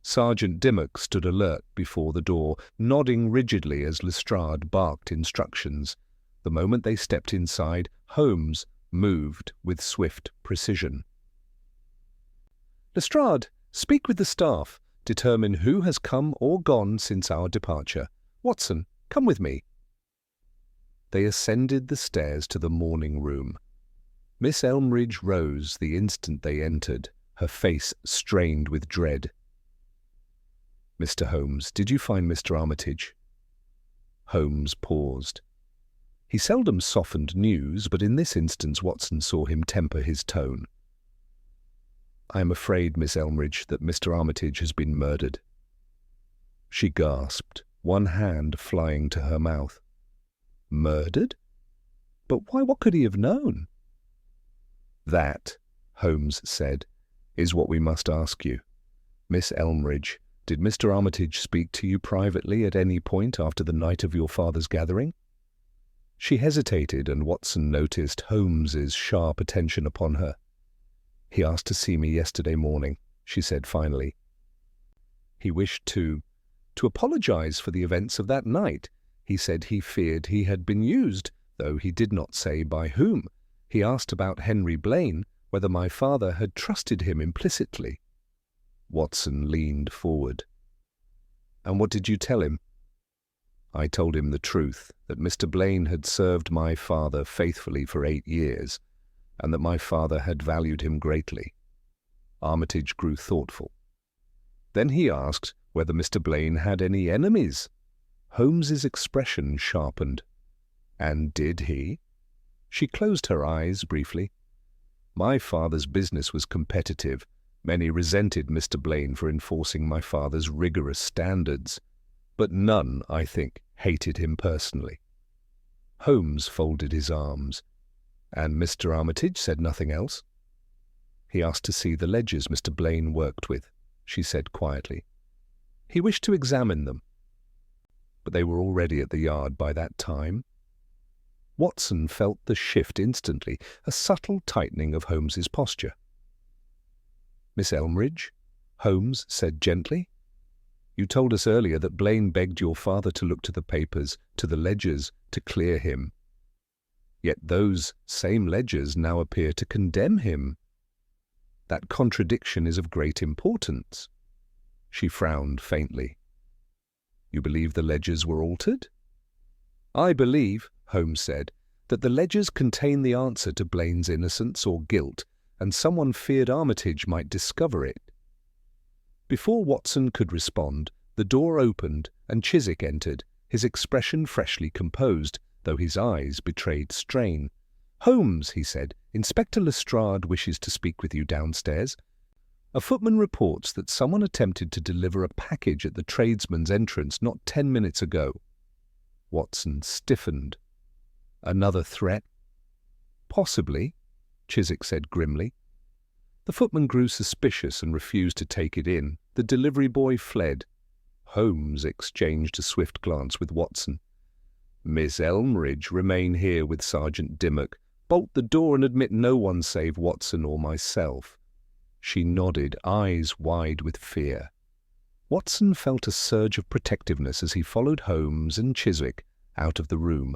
Sergeant Dimmock stood alert before the door, nodding rigidly as Lestrade barked instructions. The moment they stepped inside, Holmes moved with swift precision. Lestrade, speak with the staff. Determine who has come or gone since our departure. Watson, come with me. They ascended the stairs to the morning room. Miss Elmridge rose the instant they entered, her face strained with dread. Mr. Holmes, did you find Mr. Armitage? Holmes paused. He seldom softened news, but in this instance Watson saw him temper his tone. I am afraid, Miss Elmridge, that Mr. Armitage has been murdered. She gasped, one hand flying to her mouth. Murdered? But why, what could he have known? That, Holmes said, is what we must ask you. Miss Elmridge, did Mr. Armitage speak to you privately at any point after the night of your father's gathering? She hesitated, and Watson noticed Holmes's sharp attention upon her. He asked to see me yesterday morning, she said finally. He wished to apologize for the events of that night. He said he feared he had been used, though he did not say by whom. He asked about Henry Blaine, whether my father had trusted him implicitly. Watson leaned forward. And what did you tell him? I told him the truth, that Mr. Blaine had served my father faithfully for 8 years, and that my father had valued him greatly. Armitage grew thoughtful. Then he asked whether Mr. Blaine had any enemies. Holmes's expression sharpened. And did he? She closed her eyes briefly. My father's business was competitive. Many resented Mr. Blaine for enforcing my father's rigorous standards, but none, I think, hated him personally. Holmes folded his arms. And Mr. Armitage said nothing else? He asked to see the ledgers Mr. Blaine worked with, she said quietly. He wished to examine them. But they were already at the yard by that time. Watson felt the shift instantly, a subtle tightening of Holmes's posture. Miss Elmridge, Holmes said gently, you told us earlier that Blaine begged your father to look to the papers, to the ledgers, to clear him. Yet those same ledgers now appear to condemn him. That contradiction is of great importance. She frowned faintly. You believe the ledgers were altered? I believe, Holmes said, that the ledgers contain the answer to Blaine's innocence or guilt, and someone feared Armitage might discover it. Before Watson could respond, the door opened and Chiswick entered, his expression freshly composed, though his eyes betrayed strain. Holmes, he said, Inspector Lestrade wishes to speak with you downstairs. A footman reports that someone attempted to deliver a package at the tradesman's entrance not 10 minutes ago. Watson stiffened. Another threat? Possibly, Chiswick said grimly. The footman grew suspicious and refused to take it in. The delivery boy fled. Holmes exchanged a swift glance with Watson. "Miss Elmridge, remain here with Sergeant Dimmock. Bolt the door and admit no one save Watson or myself." She nodded, eyes wide with fear. Watson felt a surge of protectiveness as he followed Holmes and Chiswick out of the room.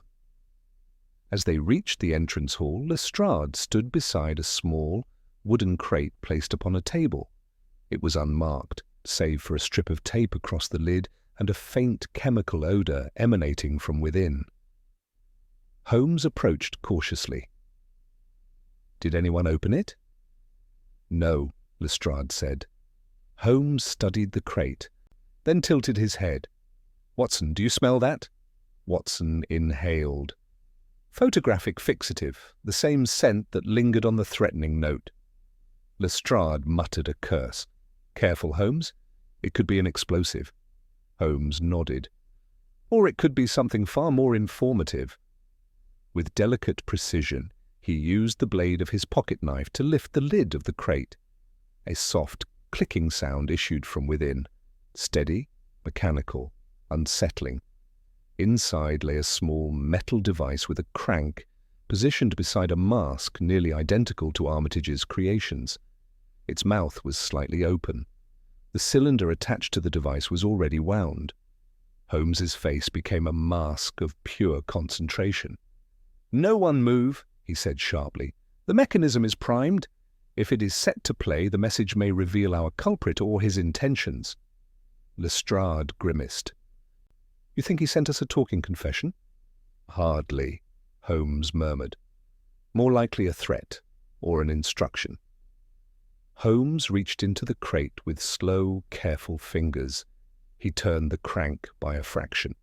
As they reached the entrance hall, Lestrade stood beside a small, wooden crate placed upon a table. It was unmarked, save for a strip of tape across the lid and a faint chemical odour emanating from within. Holmes approached cautiously. "Did anyone open it?" "No," Lestrade said. Holmes studied the crate, then tilted his head. "Watson, do you smell that?" Watson inhaled. "Photographic fixative, the same scent that lingered on the threatening note." Lestrade muttered a curse. "Careful, Holmes. It could be an explosive." Holmes nodded. "Or it could be something far more informative." With delicate precision, he used the blade of his pocket knife to lift the lid of the crate. A soft, clicking sound issued from within, steady, mechanical, unsettling. Inside lay a small metal device with a crank, positioned beside a mask nearly identical to Armitage's creations. Its mouth was slightly open. The cylinder attached to the device was already wound. Holmes's face became a mask of pure concentration. "No one move," he said sharply. "The mechanism is primed. If it is set to play, the message may reveal our culprit or his intentions." Lestrade grimaced. "You think he sent us a talking confession?" "Hardly," Holmes murmured. "More likely a threat or an instruction." Holmes reached into the crate with slow, careful fingers. He turned the crank by a fraction.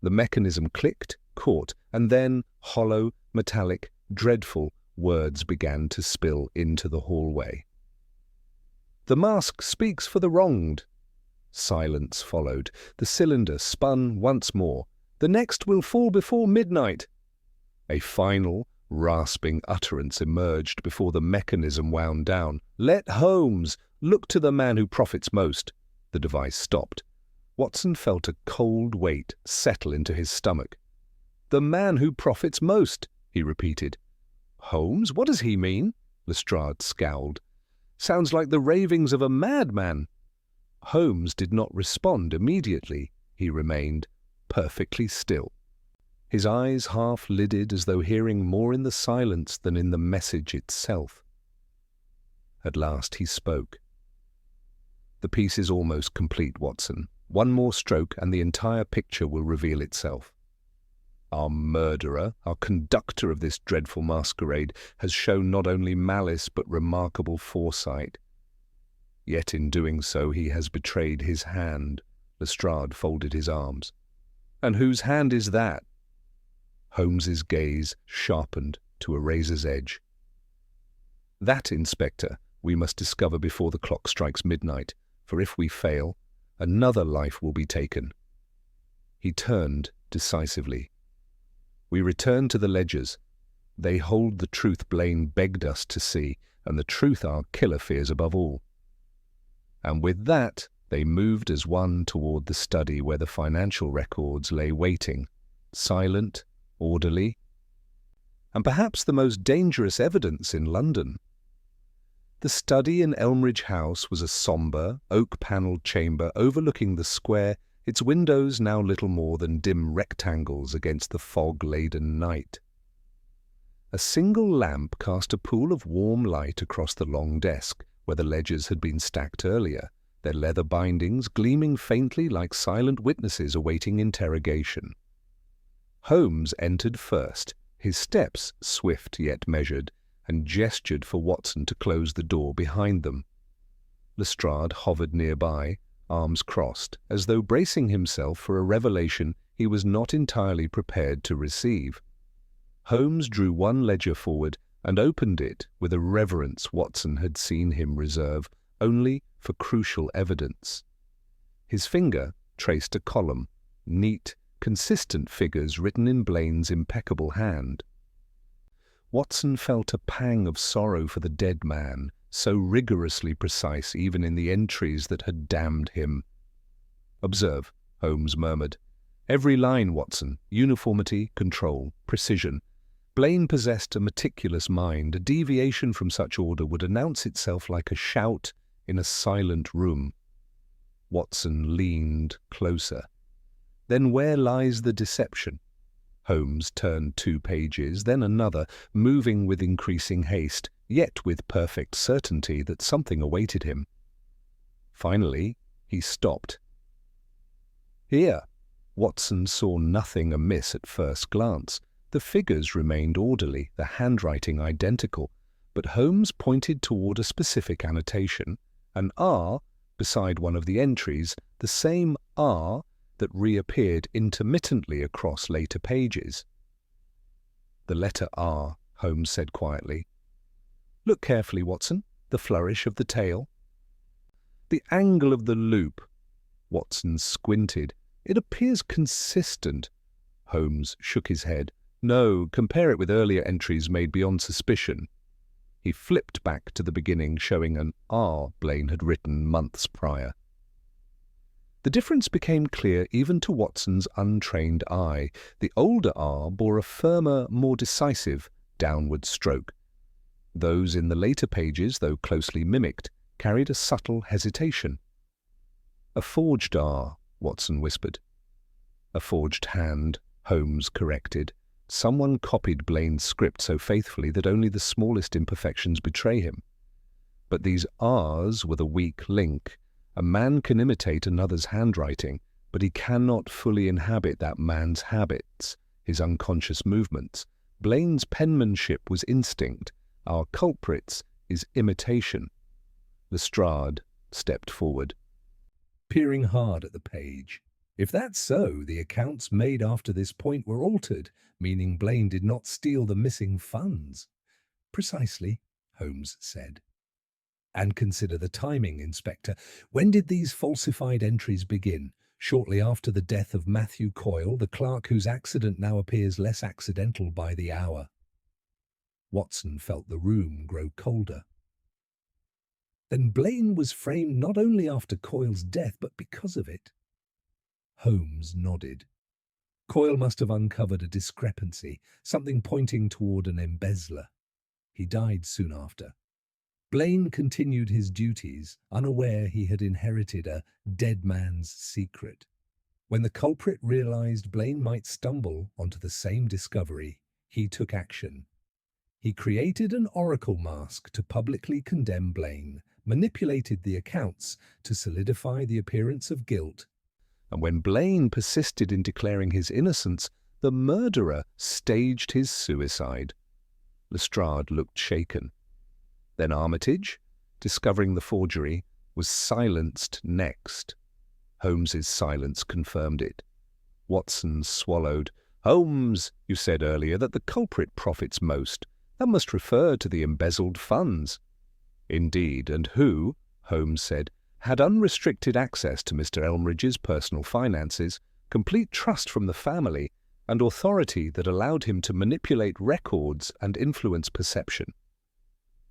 The mechanism clicked, caught, and then, hollow, metallic, dreadful, words began to spill into the hallway. "The mask speaks for the wronged." Silence followed. The cylinder spun once more. "The next will fall before midnight." A final, rasping utterance emerged before the mechanism wound down. "Let Holmes look to the man who profits most." The device stopped. Watson felt a cold weight settle into his stomach. "The man who profits most," he repeated. "Holmes? What does he mean?" Lestrade scowled. "Sounds like the ravings of a madman." Holmes did not respond immediately. He remained perfectly still, his eyes half-lidded as though hearing more in the silence than in the message itself. At last he spoke. "The piece is almost complete, Watson. One more stroke and the entire picture will reveal itself. Our murderer, our conductor of this dreadful masquerade, has shown not only malice but remarkable foresight. Yet in doing so he has betrayed his hand." Lestrade folded his arms. "And whose hand is that?" Holmes's gaze sharpened to a razor's edge. "That, Inspector, we must discover before the clock strikes midnight, for if we fail, another life will be taken." He turned decisively. "We return to the ledgers. They hold the truth Blaine begged us to see, and the truth our killer fears above all." And with that, they moved as one toward the study where the financial records lay waiting, silent, orderly, and perhaps the most dangerous evidence in London. The study in Elmridge House was a sombre, oak-panelled chamber overlooking the square, its windows now little more than dim rectangles against the fog-laden night. A single lamp cast a pool of warm light across the long desk, where the ledgers had been stacked earlier, their leather bindings gleaming faintly like silent witnesses awaiting interrogation. Holmes entered first, his steps swift yet measured, and gestured for Watson to close the door behind them. Lestrade hovered nearby, arms crossed, as though bracing himself for a revelation he was not entirely prepared to receive. Holmes drew one ledger forward and opened it with a reverence Watson had seen him reserve only for crucial evidence. His finger traced a column, neat, consistent figures written in Blaine's impeccable hand. Watson felt a pang of sorrow for the dead man, so rigorously precise even in the entries that had damned him. "Observe," Holmes murmured. "Every line, Watson. Uniformity, control, precision. Blaine possessed a meticulous mind. A deviation from such order would announce itself like a shout in a silent room." Watson leaned closer. "Then where lies the deception?" Holmes turned 2 pages, then another, moving with increasing haste, yet with perfect certainty that something awaited him. Finally, he stopped. Here, Watson saw nothing amiss at first glance. The figures remained orderly, the handwriting identical, but Holmes pointed toward a specific annotation, an R beside one of the entries, the same R that reappeared intermittently across later pages. "The letter R," Holmes said quietly. "Look carefully, Watson. The flourish of the tail. The angle of the loop." Watson squinted. "It appears consistent." Holmes shook his head. "No, compare it with earlier entries made beyond suspicion." He flipped back to the beginning, showing an R Blaine had written months prior. The difference became clear even to Watson's untrained eye. The older R bore a firmer, more decisive downward stroke. Those in the later pages, though closely mimicked, carried a subtle hesitation. "A forged R," Watson whispered. "A forged hand," Holmes corrected. "Someone copied Blaine's script so faithfully that only the smallest imperfections betray him. But these R's were the weak link. A man can imitate another's handwriting, but he cannot fully inhabit that man's habits, his unconscious movements. Blaine's penmanship was instinct. Our culprit's is imitation." Lestrade stepped forward, peering hard at the page. "If that's so, the accounts made after this point were altered, meaning Blaine did not steal the missing funds." "Precisely," Holmes said. "And consider the timing, Inspector. When did these falsified entries begin? Shortly after the death of Matthew Coyle, the clerk whose accident now appears less accidental by the hour." Watson felt the room grow colder. "Then Blaine was framed not only after Coyle's death, but because of it." Holmes nodded. "Coyle must have uncovered a discrepancy, something pointing toward an embezzler. He died soon after. Blaine continued his duties, unaware he had inherited a dead man's secret. When the culprit realized Blaine might stumble onto the same discovery, he took action. He created an oracle mask to publicly condemn Blaine, manipulated the accounts to solidify the appearance of guilt, and when Blaine persisted in declaring his innocence, the murderer staged his suicide." Lestrade looked shaken. "Then Armitage, discovering the forgery, was silenced next." Holmes's silence confirmed it. Watson swallowed. "Holmes, you said earlier that the culprit profits most. That must refer to the embezzled funds." "Indeed, and who," Holmes said, "had unrestricted access to Mr. Elmridge's personal finances, complete trust from the family, and authority that allowed him to manipulate records and influence perception."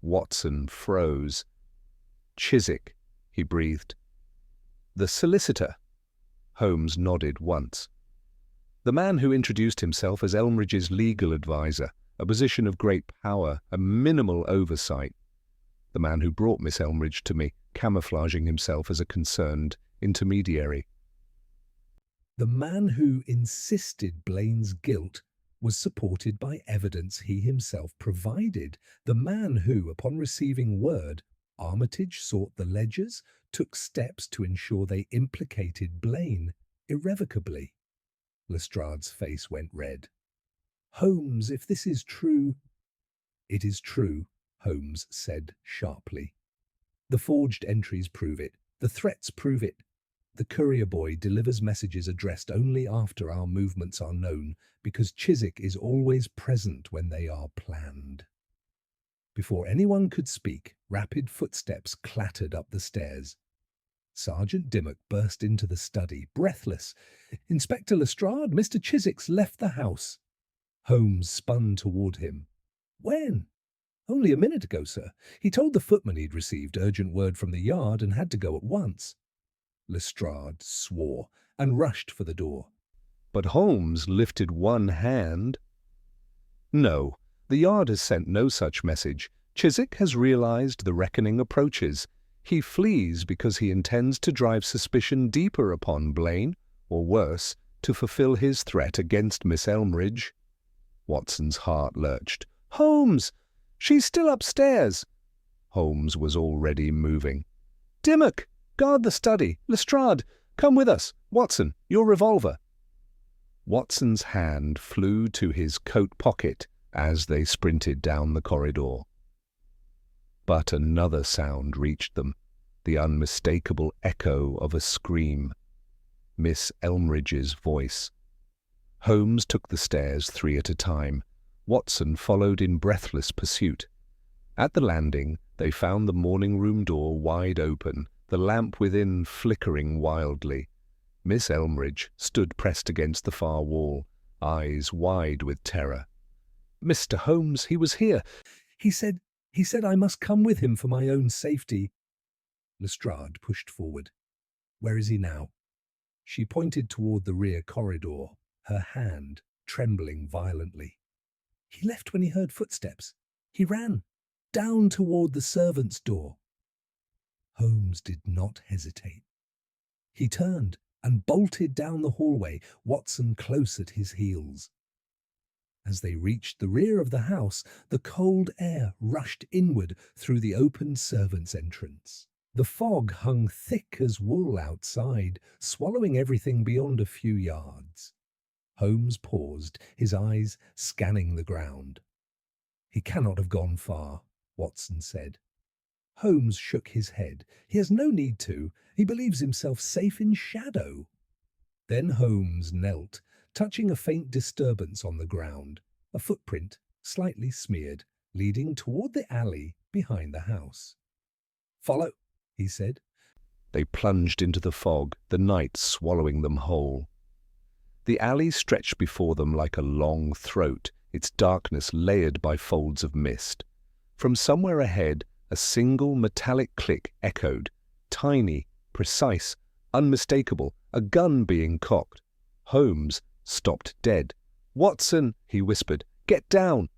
Watson froze. "Chiswick," he breathed. "The solicitor." Holmes nodded once. "The man who introduced himself as Elmridge's legal adviser, a position of great power and minimal oversight. The man who brought Miss Elmridge to me, camouflaging himself as a concerned intermediary." "The man who insisted Blaine's guilt was supported by evidence he himself provided. The man who, upon receiving word Armitage sought the ledgers, took steps to ensure they implicated Blaine irrevocably." Lestrade's face went red. "Holmes, if this is true—" "It is true," Holmes said sharply. "The forged entries prove it. The threats prove it. The courier boy delivers messages addressed only after our movements are known, because Chiswick is always present when they are planned." Before anyone could speak, rapid footsteps clattered up the stairs. Sergeant Dimmock burst into the study, breathless. "Inspector Lestrade, Mr. Chiswick's left the house." Holmes spun toward him. "When?" "Only a minute ago, sir. He told the footman he'd received urgent word from the yard and had to go at once." Lestrade swore and rushed for the door. But Holmes lifted one hand. "No, the yard has sent no such message. Chiswick has realized the reckoning approaches. He flees because he intends to drive suspicion deeper upon Blaine, or worse, to fulfill his threat against Miss Elmridge." Watson's heart lurched. "Holmes! She's still upstairs!" Holmes was already moving. "Dimmock! Guard the study! Lestrade! Come with us! Watson, your revolver!" Watson's hand flew to his coat pocket as they sprinted down the corridor. But another sound reached them, the unmistakable echo of a scream. Miss Elmridge's voice. Holmes took the stairs 3 at a time. Watson followed in breathless pursuit. At the landing, they found the morning-room door wide open, the lamp within flickering wildly. Miss Elmridge stood pressed against the far wall, eyes wide with terror. "Mr. Holmes, he was here. He said I must come with him for my own safety." Lestrade pushed forward. "Where is he now?" She pointed toward the rear corridor, her hand trembling violently. "He left when he heard footsteps. He ran down toward the servants' door." Holmes did not hesitate. He turned and bolted down the hallway, Watson close at his heels. As they reached the rear of the house, the cold air rushed inward through the open servants' entrance. The fog hung thick as wool outside, swallowing everything beyond a few yards. Holmes paused, his eyes scanning the ground. "He cannot have gone far," Watson said. Holmes shook his head. "He has no need to. He believes himself safe in shadow." Then Holmes knelt, touching a faint disturbance on the ground, a footprint, slightly smeared, leading toward the alley behind the house. "Follow," he said. They plunged into the fog, the night swallowing them whole. The alley stretched before them like a long throat, its darkness layered by folds of mist. From somewhere ahead, a single metallic click echoed, tiny, precise, unmistakable, a gun being cocked. Holmes stopped dead. "Watson," he whispered, "get down!"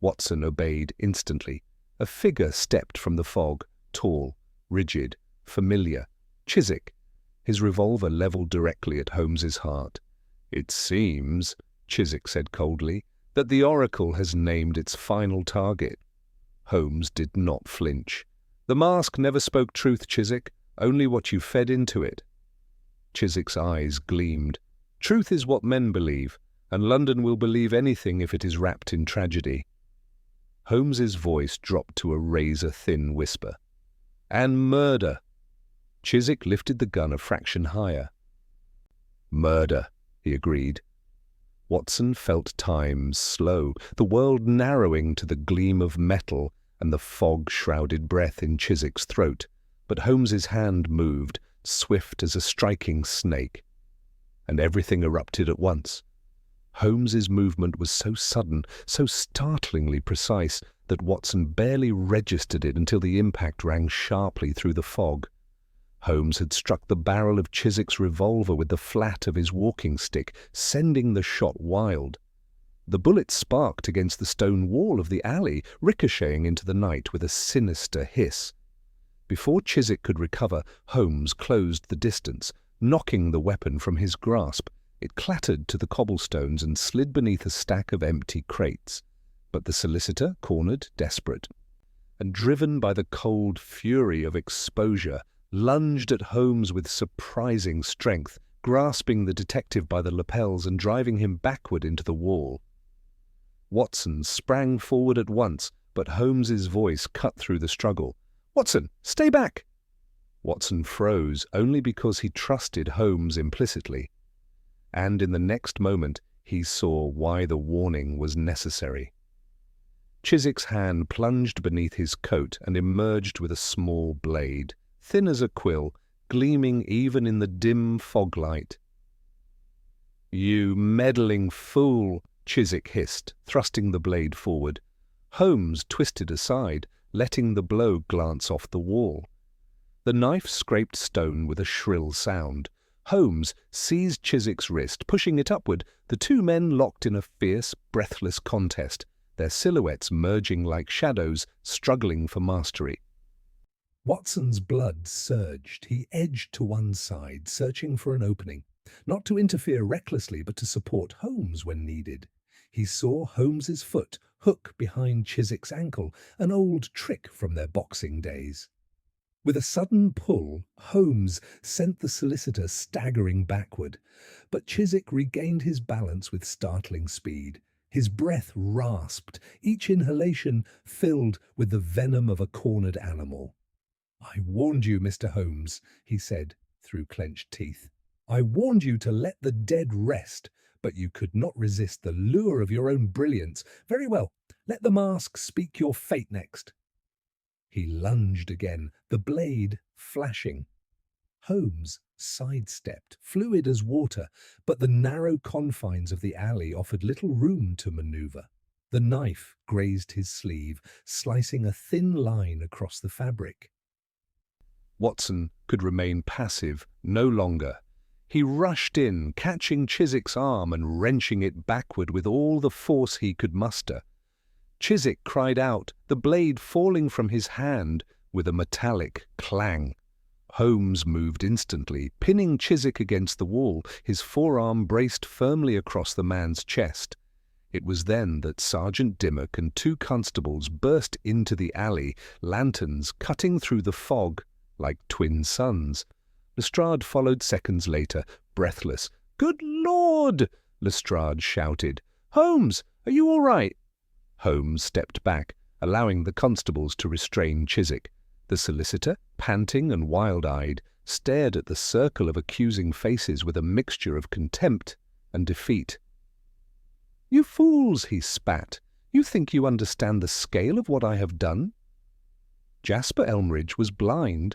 Watson obeyed instantly. A figure stepped from the fog, tall, rigid, familiar. Chiswick, his revolver leveled directly at Holmes's heart. "It seems," Chiswick said coldly, "that the Oracle has named its final target." Holmes did not flinch. "The mask never spoke truth, Chiswick, only what you fed into it." Chiswick's eyes gleamed. "Truth is what men believe, and London will believe anything if it is wrapped in tragedy." Holmes's voice dropped to a razor-thin whisper. "And murder." Chiswick lifted the gun a fraction higher. "Murder," he agreed. Watson felt time slow, the world narrowing to the gleam of metal and the fog-shrouded breath in Chiswick's throat, but Holmes's hand moved, swift as a striking snake. And everything erupted at once. Holmes's movement was so sudden, so startlingly precise, that Watson barely registered it until the impact rang sharply through the fog. Holmes had struck the barrel of Chiswick's revolver with the flat of his walking stick, sending the shot wild. The bullet sparked against the stone wall of the alley, ricocheting into the night with a sinister hiss. Before Chiswick could recover, Holmes closed the distance, knocking the weapon from his grasp. It clattered to the cobblestones and slid beneath a stack of empty crates. But the solicitor, cornered, desperate, and driven by the cold fury of exposure, lunged at Holmes with surprising strength, grasping the detective by the lapels and driving him backward into the wall. Watson sprang forward at once, but Holmes's voice cut through the struggle. "Watson, stay back!" Watson froze only because he trusted Holmes implicitly. And in the next moment he saw why the warning was necessary. Chiswick's hand plunged beneath his coat and emerged with a small blade, thin as a quill, gleaming even in the dim fog-light. "You meddling fool!" Chiswick hissed, thrusting the blade forward. Holmes twisted aside, letting the blow glance off the wall. The knife scraped stone with a shrill sound. Holmes seized Chiswick's wrist, pushing it upward. The two men locked in a fierce, breathless contest, their silhouettes merging like shadows, struggling for mastery. Watson's blood surged. He edged to one side, searching for an opening, not to interfere recklessly, but to support Holmes when needed. He saw Holmes's foot hook behind Chiswick's ankle, an old trick from their boxing days. With a sudden pull, Holmes sent the solicitor staggering backward, but Chiswick regained his balance with startling speed. His breath rasped, each inhalation filled with the venom of a cornered animal. "I warned you, Mr. Holmes," he said through clenched teeth. "I warned you to let the dead rest, but you could not resist the lure of your own brilliance. Very well, let the mask speak your fate next." He lunged again, the blade flashing. Holmes sidestepped, fluid as water, but the narrow confines of the alley offered little room to maneuver. The knife grazed his sleeve, slicing a thin line across the fabric. Watson could remain passive no longer. He rushed in, catching Chiswick's arm and wrenching it backward with all the force he could muster. Chiswick cried out, the blade falling from his hand with a metallic clang. Holmes moved instantly, pinning Chiswick against the wall, his forearm braced firmly across the man's chest. It was then that Sergeant Dimmock and two constables burst into the alley, lanterns cutting through the fog like twin suns. Lestrade followed seconds later, breathless. "Good Lord!" Lestrade shouted. "Holmes, are you all right?" Holmes stepped back, allowing the constables to restrain Chiswick. The solicitor, panting and wild-eyed, stared at the circle of accusing faces with a mixture of contempt and defeat. "You fools," he spat. "You think you understand the scale of what I have done?" Jasper Elmridge was blind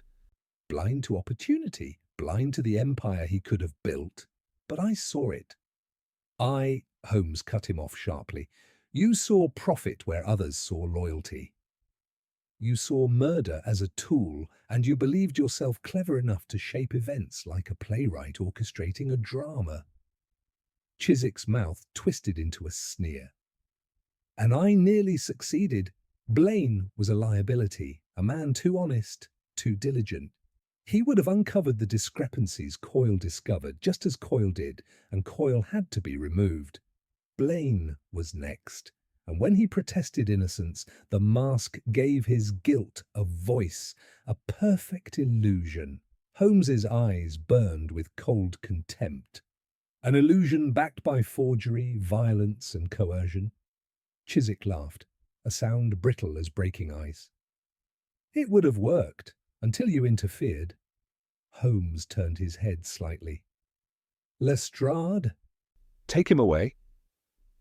to opportunity, blind to the empire he could have built. But I saw it. Holmes cut him off sharply. "You saw profit where others saw loyalty. You saw murder as a tool, and you believed yourself clever enough to shape events like a playwright orchestrating a drama." Chiswick's mouth twisted into a sneer. "And I nearly succeeded. Blaine was a liability, a man too honest, too diligent. He would have uncovered the discrepancies Coyle discovered, just as Coyle did, and Coyle had to be removed. Blaine was next, and when he protested innocence, the mask gave his guilt a voice, a perfect illusion." Holmes's eyes burned with cold contempt. "An illusion backed by forgery, violence, and coercion." Chiswick laughed, a sound brittle as breaking ice. "It would have worked, until you interfered." Holmes turned his head slightly. "Lestrade?" "Take him away.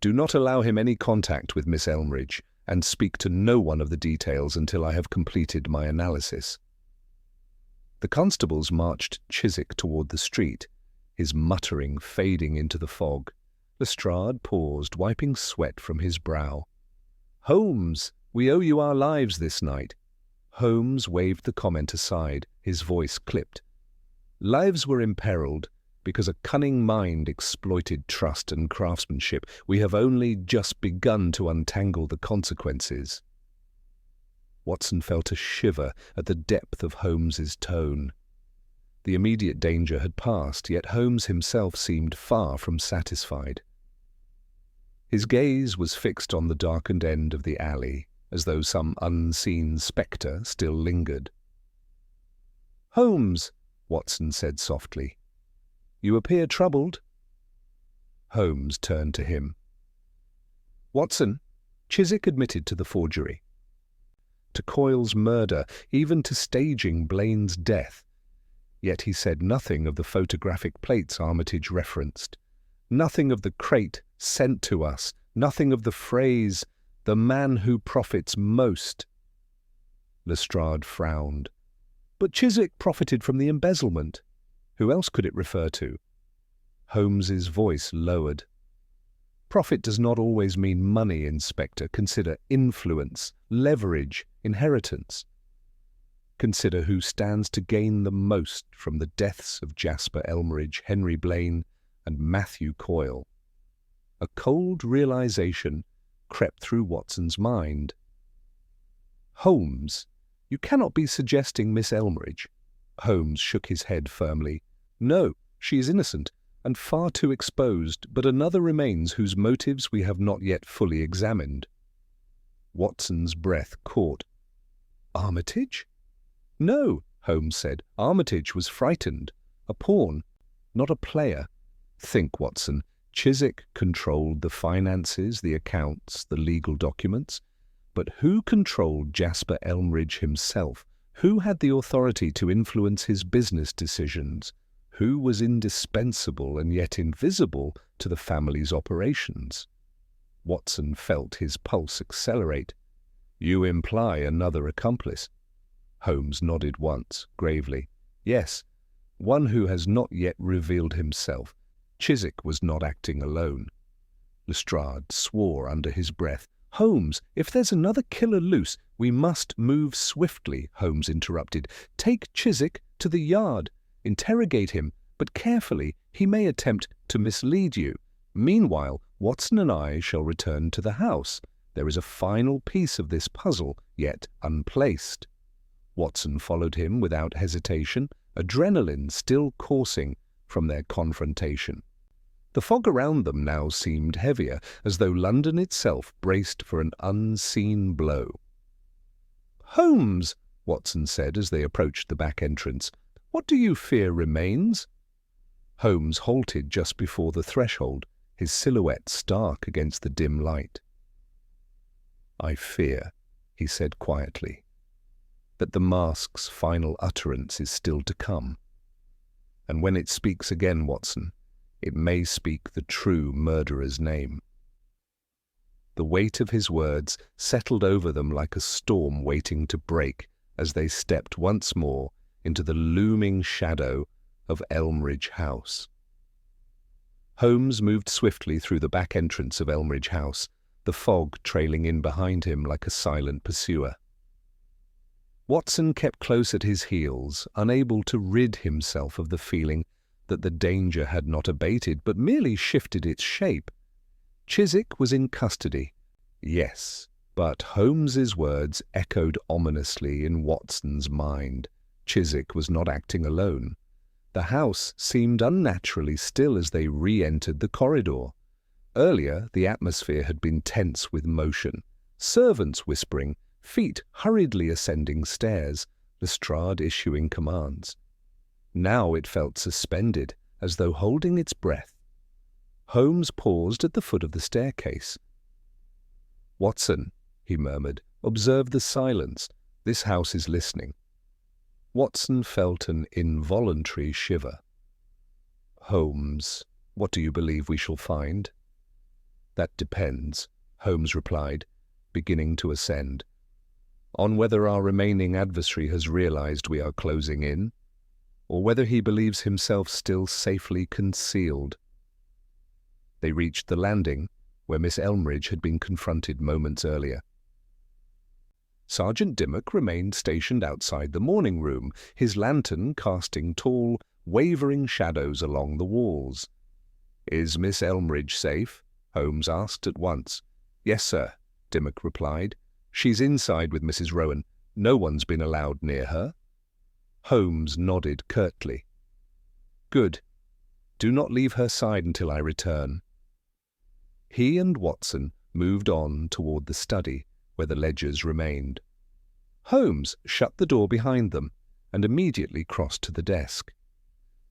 Do not allow him any contact with Miss Elmridge, and speak to no one of the details until I have completed my analysis." The constables marched Chiswick toward the street, his muttering fading into the fog. Lestrade paused, wiping sweat from his brow. "Holmes, we owe you our lives this night." Holmes waved the comment aside, his voice clipped. "Lives were imperiled because a cunning mind exploited trust and craftsmanship. We have only just begun to untangle the consequences." Watson felt a shiver at the depth of Holmes's tone. The immediate danger had passed, yet Holmes himself seemed far from satisfied. His gaze was fixed on the darkened end of the alley, as though some unseen spectre still lingered. "Holmes," Watson said softly, "you appear troubled." Holmes turned to him. "Watson, Chiswick admitted to the forgery, to Coyle's murder, even to staging Blaine's death. Yet he said nothing of the photographic plates Armitage referenced, nothing of the crate sent to us, nothing of the phrase, 'the man who profits most.'" Lestrade frowned. "But Chiswick profited from the embezzlement. Who else could it refer to?" Holmes's voice lowered. Profit does not always mean money, Inspector. Consider influence, leverage, inheritance. Consider who stands to gain the most from the deaths of Jasper Elmridge, Henry Blaine, and Matthew Coyle. A cold realization crept through Watson's mind. Holmes, you cannot be suggesting Miss Elmridge. Holmes shook his head firmly. No, she is innocent, and far too exposed, but another remains whose motives we have not yet fully examined. Watson's breath caught. Armitage? No, Holmes said. Armitage was frightened. A pawn, not a player. Think, Watson. Chiswick controlled the finances, the accounts, the legal documents. But who controlled Jasper Elmridge himself? Who had the authority to influence his business decisions? Who was indispensable and yet invisible to the family's operations? Watson felt his pulse accelerate. You imply another accomplice. Holmes nodded once, gravely. Yes, one who has not yet revealed himself. Chiswick was not acting alone. Lestrade swore under his breath. Holmes, if there's another killer loose, we must move swiftly, Holmes interrupted. Take Chiswick to the yard. Interrogate him, but carefully. He may attempt to mislead you. Meanwhile, Watson and I shall return to the house. There is a final piece of this puzzle yet unplaced. Watson followed him without hesitation, adrenaline still coursing from their confrontation. The fog around them now seemed heavier, as though London itself braced for an unseen blow. Holmes, Watson said as they approached the back entrance, what do you fear remains? Holmes halted just before the threshold, his silhouette stark against the dim light. I fear, he said quietly, that the mask's final utterance is still to come. And when it speaks again, Watson, it may speak the true murderer's name. The weight of his words settled over them like a storm waiting to break as they stepped once more into the looming shadow of Elmridge House. Holmes moved swiftly through the back entrance of Elmridge House, the fog trailing in behind him like a silent pursuer. Watson kept close at his heels, unable to rid himself of the feeling that the danger had not abated, but merely shifted its shape. Chiswick was in custody. Yes, but Holmes's words echoed ominously in Watson's mind. Chiswick was not acting alone. The house seemed unnaturally still as they re-entered the corridor. Earlier, the atmosphere had been tense with motion. Servants whispering, feet hurriedly ascending stairs, Lestrade issuing commands. Now it felt suspended, as though holding its breath. Holmes paused at the foot of the staircase. Watson, he murmured, observe the silence. This house is listening. Watson felt an involuntary shiver. Holmes, what do you believe we shall find? That depends, Holmes replied, beginning to ascend, on whether our remaining adversary has realized we are closing in, or whether he believes himself still safely concealed. They reached the landing, where Miss Elmridge had been confronted moments earlier. Sergeant Dimmock remained stationed outside the morning room, his lantern casting tall, wavering shadows along the walls. "Is Miss Elmridge safe?" Holmes asked at once. "Yes, sir," Dimmock replied. "She's inside with Mrs. Rowan. No one's been allowed near her." Holmes nodded curtly. "Good. Do not leave her side until I return." He and Watson moved on toward the study, where the ledgers remained. Holmes shut the door behind them and immediately crossed to the desk.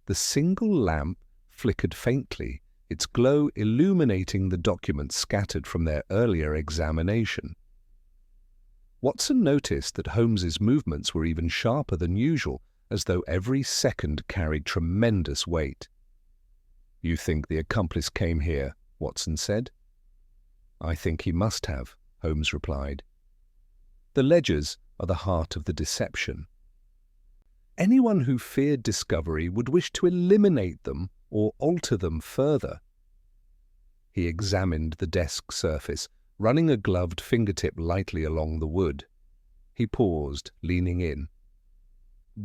The single lamp flickered faintly, its glow illuminating the documents scattered from their earlier examination. Watson noticed that Holmes's movements were even sharper than usual, as though every second carried tremendous weight. "You think the accomplice came here?" Watson said. "I think he must have," Holmes replied. "The ledgers are the heart of the deception. Anyone who feared discovery would wish to eliminate them or alter them further. He examined the desk surface, running a gloved fingertip lightly along the wood. He paused, leaning in.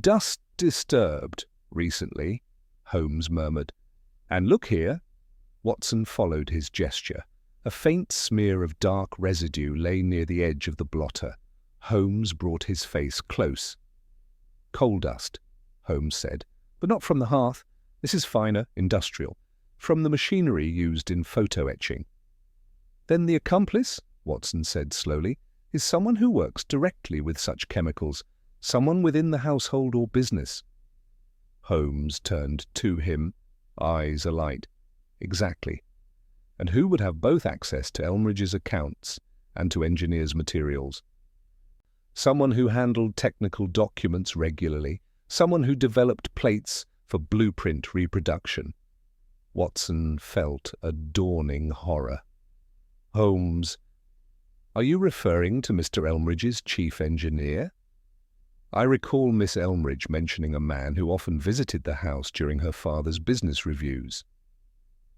"Dust disturbed recently," Holmes murmured. "And look here." Watson followed his gesture. A faint smear of dark residue lay near the edge of the blotter. Holmes brought his face close. "Coal dust," Holmes said, "but not from the hearth. This is finer, industrial, from the machinery used in photo-etching." "Then the accomplice," Watson said slowly, "is someone who works directly with such chemicals, someone within the household or business." Holmes turned to him, eyes alight. "Exactly. And who would have both access to Elmridge's accounts and to engineers' materials? Someone who handled technical documents regularly, someone who developed plates for blueprint reproduction." Watson felt a dawning horror. "Holmes, are you referring to Mr. Elmridge's chief engineer?" "I recall Miss Elmridge mentioning a man who often visited the house during her father's business reviews."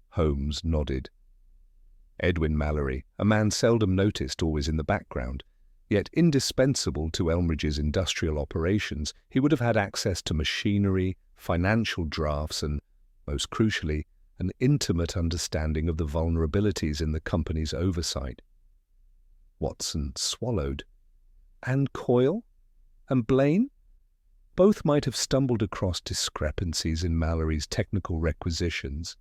Holmes nodded. "Edwin Mallory, a man seldom noticed, always in the background, yet indispensable to Elmridge's industrial operations. He would have had access to machinery, financial drafts, and, most crucially, an intimate understanding of the vulnerabilities in the company's oversight." Watson swallowed. "And Coyle? And Blaine? Both might have stumbled across discrepancies in Mallory's technical requisitions."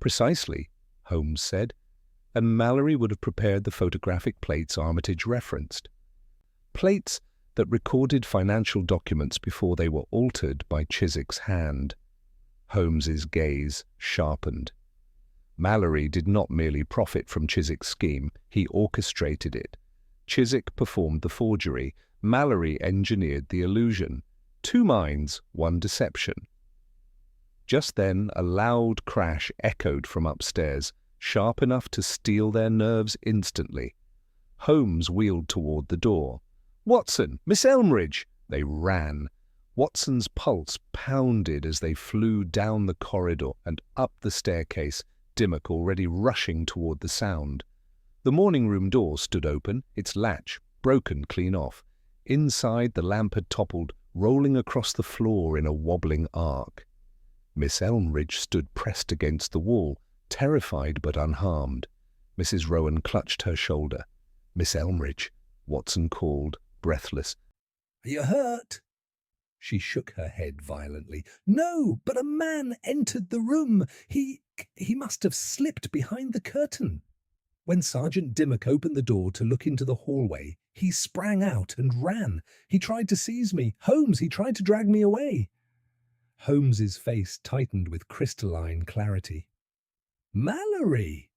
"Precisely," Holmes said, "and Mallory would have prepared the photographic plates Armitage referenced. Plates that recorded financial documents before they were altered by Chiswick's hand." Holmes's gaze sharpened. "Mallory did not merely profit from Chiswick's scheme, he orchestrated it. Chiswick performed the forgery, Mallory engineered the illusion. Two minds, one deception." Just then a loud crash echoed from upstairs, sharp enough to steel their nerves instantly. Holmes wheeled toward the door. "Watson! Miss Elmridge!" They ran. Watson's pulse pounded as they flew down the corridor and up the staircase, Dimmock already rushing toward the sound. The morning-room door stood open, its latch broken clean off. Inside, the lamp had toppled, rolling across the floor in a wobbling arc. Miss Elmridge stood pressed against the wall, terrified but unharmed. Mrs. Rowan clutched her shoulder. "Miss Elmridge," Watson called, breathless. "Are you hurt?" She shook her head violently. "No, but a man entered the room. He must have slipped behind the curtain. When Sergeant Dimmock opened the door to look into the hallway, he sprang out and ran. He tried to seize me. Holmes, he tried to drag me away." Holmes's face tightened with crystalline clarity. "Mallory!"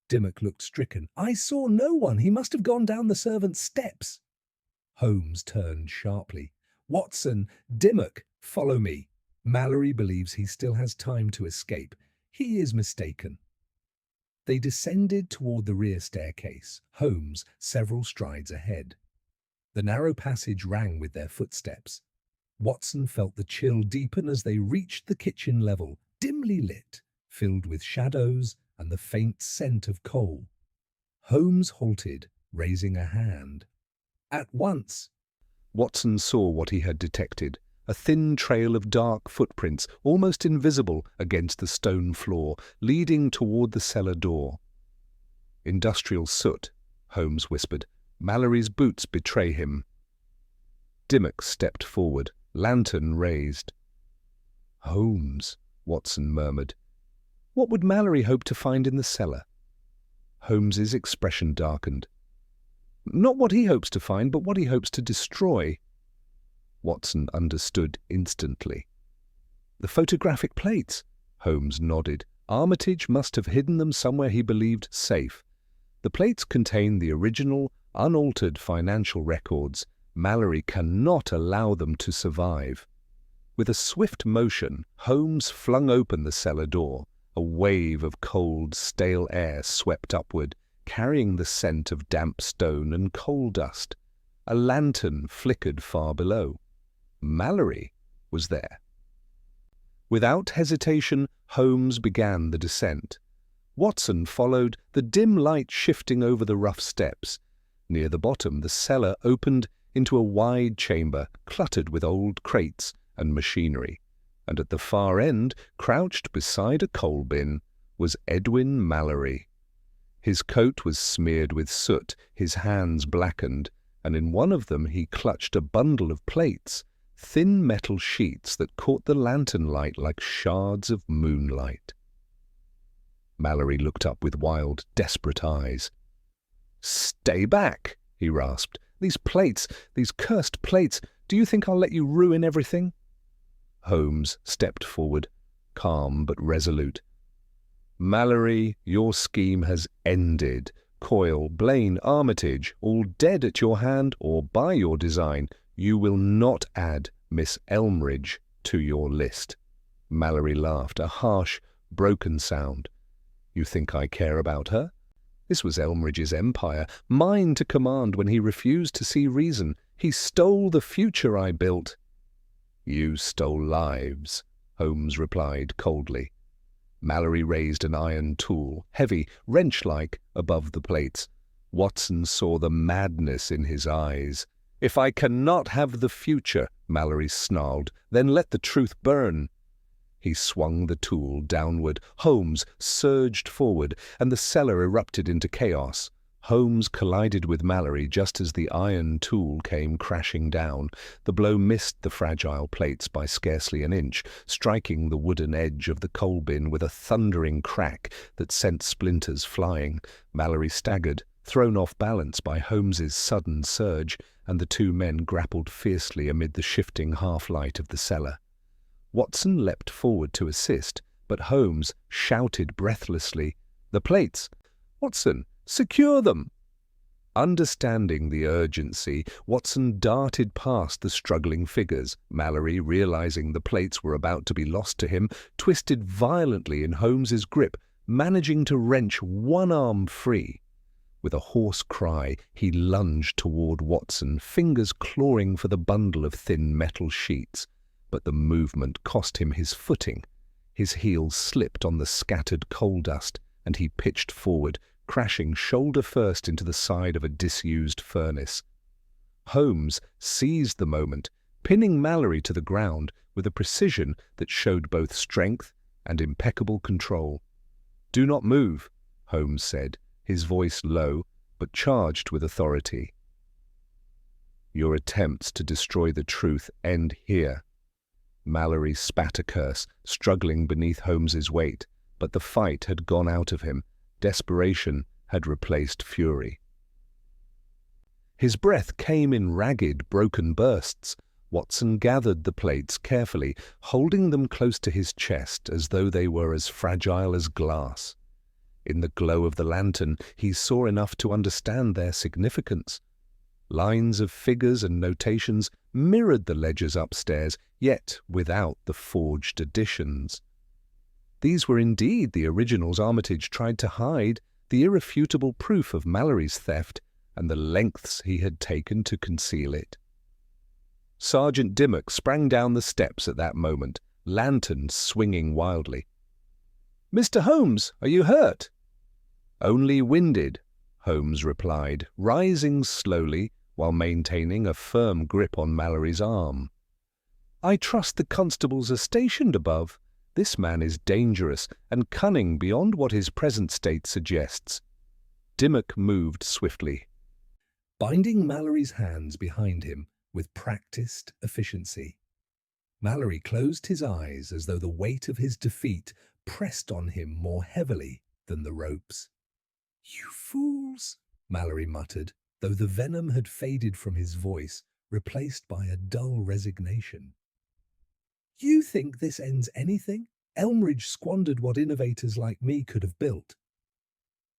Dimmock looked stricken. "I saw no one. He must have gone down the servants' steps." Holmes turned sharply. "Watson, Dimmock, follow me. Mallory believes he still has time to escape. He is mistaken." They descended toward the rear staircase, Holmes several strides ahead. The narrow passage rang with their footsteps. Watson felt the chill deepen as they reached the kitchen level, dimly lit, filled with shadows and the faint scent of coal. Holmes halted, raising a hand. "At once!" Watson saw what he had detected, a thin trail of dark footprints, almost invisible against the stone floor, leading toward the cellar door. "Industrial soot," Holmes whispered. "Mallory's boots betray him." Dimmock stepped forward, lantern raised. "Holmes," Watson murmured. "What would Mallory hope to find in the cellar?" Holmes's expression darkened. "Not what he hopes to find, but what he hopes to destroy." Watson understood instantly. "The photographic plates," Holmes nodded. "Armitage must have hidden them somewhere he believed safe. The plates contain the original, unaltered financial records. Mallory cannot allow them to survive." With a swift motion, Holmes flung open the cellar door. A wave of cold, stale air swept upward, carrying the scent of damp stone and coal dust. A lantern flickered far below. Mallory was there. Without hesitation, Holmes began the descent. Watson followed, the dim light shifting over the rough steps. Near the bottom, the cellar opened into a wide chamber cluttered with old crates and machinery, and at the far end, crouched beside a coal bin, was Edwin Mallory. His coat was smeared with soot, his hands blackened, and in one of them he clutched a bundle of plates, thin metal sheets that caught the lantern light like shards of moonlight. Mallory looked up with wild, desperate eyes. "Stay back," he rasped. "These plates, these cursed plates, do you think I'll let you ruin everything?" Holmes stepped forward, calm but resolute. "Mallory, your scheme has ended. Coyle, Blaine, Armitage, all dead at your hand or by your design. You will not add Miss Elmridge to your list." Mallory laughed, a harsh, broken sound. "You think I care about her? This was Elmridge's empire, mine to command when he refused to see reason. He stole the future I built." "You stole lives," Holmes replied coldly. Mallory raised an iron tool, heavy, wrench-like, above the plates. Watson saw the madness in his eyes. "If I cannot have the future," Mallory snarled, "then let the truth burn." He swung the tool downward. Holmes surged forward, and the cellar erupted into chaos. Holmes collided with Mallory just as the iron tool came crashing down. The blow missed the fragile plates by scarcely an inch, striking the wooden edge of the coal bin with a thundering crack that sent splinters flying. Mallory staggered, thrown off balance by Holmes's sudden surge, and the two men grappled fiercely amid the shifting half-light of the cellar. Watson leapt forward to assist, but Holmes shouted breathlessly, "The plates! Watson, secure them!" Understanding the urgency, Watson darted past the struggling figures. Mallory, realizing the plates were about to be lost to him, twisted violently in Holmes's grip, managing to wrench one arm free. With a hoarse cry, he lunged toward Watson, fingers clawing for the bundle of thin metal sheets. But the movement cost him his footing. His heels slipped on the scattered coal dust, and he pitched forward, crashing shoulder first into the side of a disused furnace. Holmes seized the moment, pinning Mallory to the ground with a precision that showed both strength and impeccable control. "Do not move," Holmes said, his voice low but charged with authority. "Your attempts to destroy the truth end here." Mallory spat a curse, struggling beneath Holmes's weight, but the fight had gone out of him. Desperation had replaced fury. His breath came in ragged, broken bursts. Watson gathered the plates carefully, holding them close to his chest as though they were as fragile as glass. In the glow of the lantern, he saw enough to understand their significance. Lines of figures and notations mirrored the ledgers upstairs, yet without the forged additions. These were indeed the originals Armitage tried to hide, the irrefutable proof of Mallory's theft and the lengths he had taken to conceal it. Sergeant Dimmock sprang down the steps at that moment, lantern swinging wildly. "Mr. Holmes, are you hurt?" "Only winded," Holmes replied, rising slowly while maintaining a firm grip on Mallory's arm. "I trust the constables are stationed above. This man is dangerous and cunning beyond what his present state suggests." Dimmock moved swiftly, binding Mallory's hands behind him with practiced efficiency. Mallory closed his eyes as though the weight of his defeat pressed on him more heavily than the ropes. "You fools," Mallory muttered, though the venom had faded from his voice, replaced by a dull resignation. "You think this ends anything? Elmridge squandered what innovators like me could have built."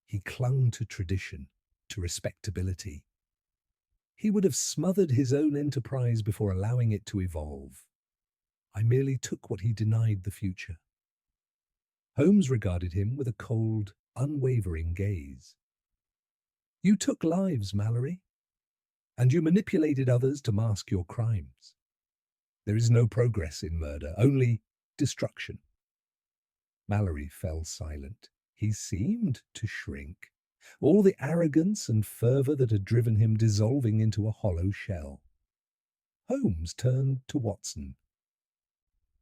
He clung to tradition, to respectability. He would have smothered his own enterprise before allowing it to evolve. I merely took what he denied the future. Holmes regarded him with a cold, unwavering gaze. "You took lives, Mallory, and you manipulated others to mask your crimes. There is no progress in murder, only destruction." Mallory fell silent. He seemed to shrink, all the arrogance and fervour that had driven him dissolving into a hollow shell. Holmes turned to Watson.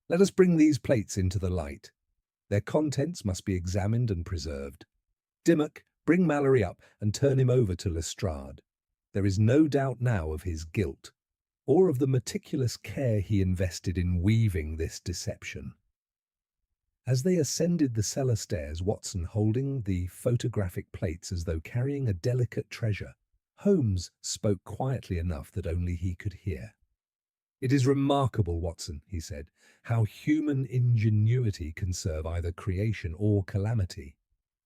"Let us bring these plates into the light. Their contents must be examined and preserved. Dimmock, bring Mallory up and turn him over to Lestrade. There is no doubt now of his guilt, or of the meticulous care he invested in weaving this deception." As they ascended the cellar stairs, Watson holding the photographic plates as though carrying a delicate treasure, Holmes spoke quietly enough that only he could hear. "It is remarkable, Watson," he said, "how human ingenuity can serve either creation or calamity.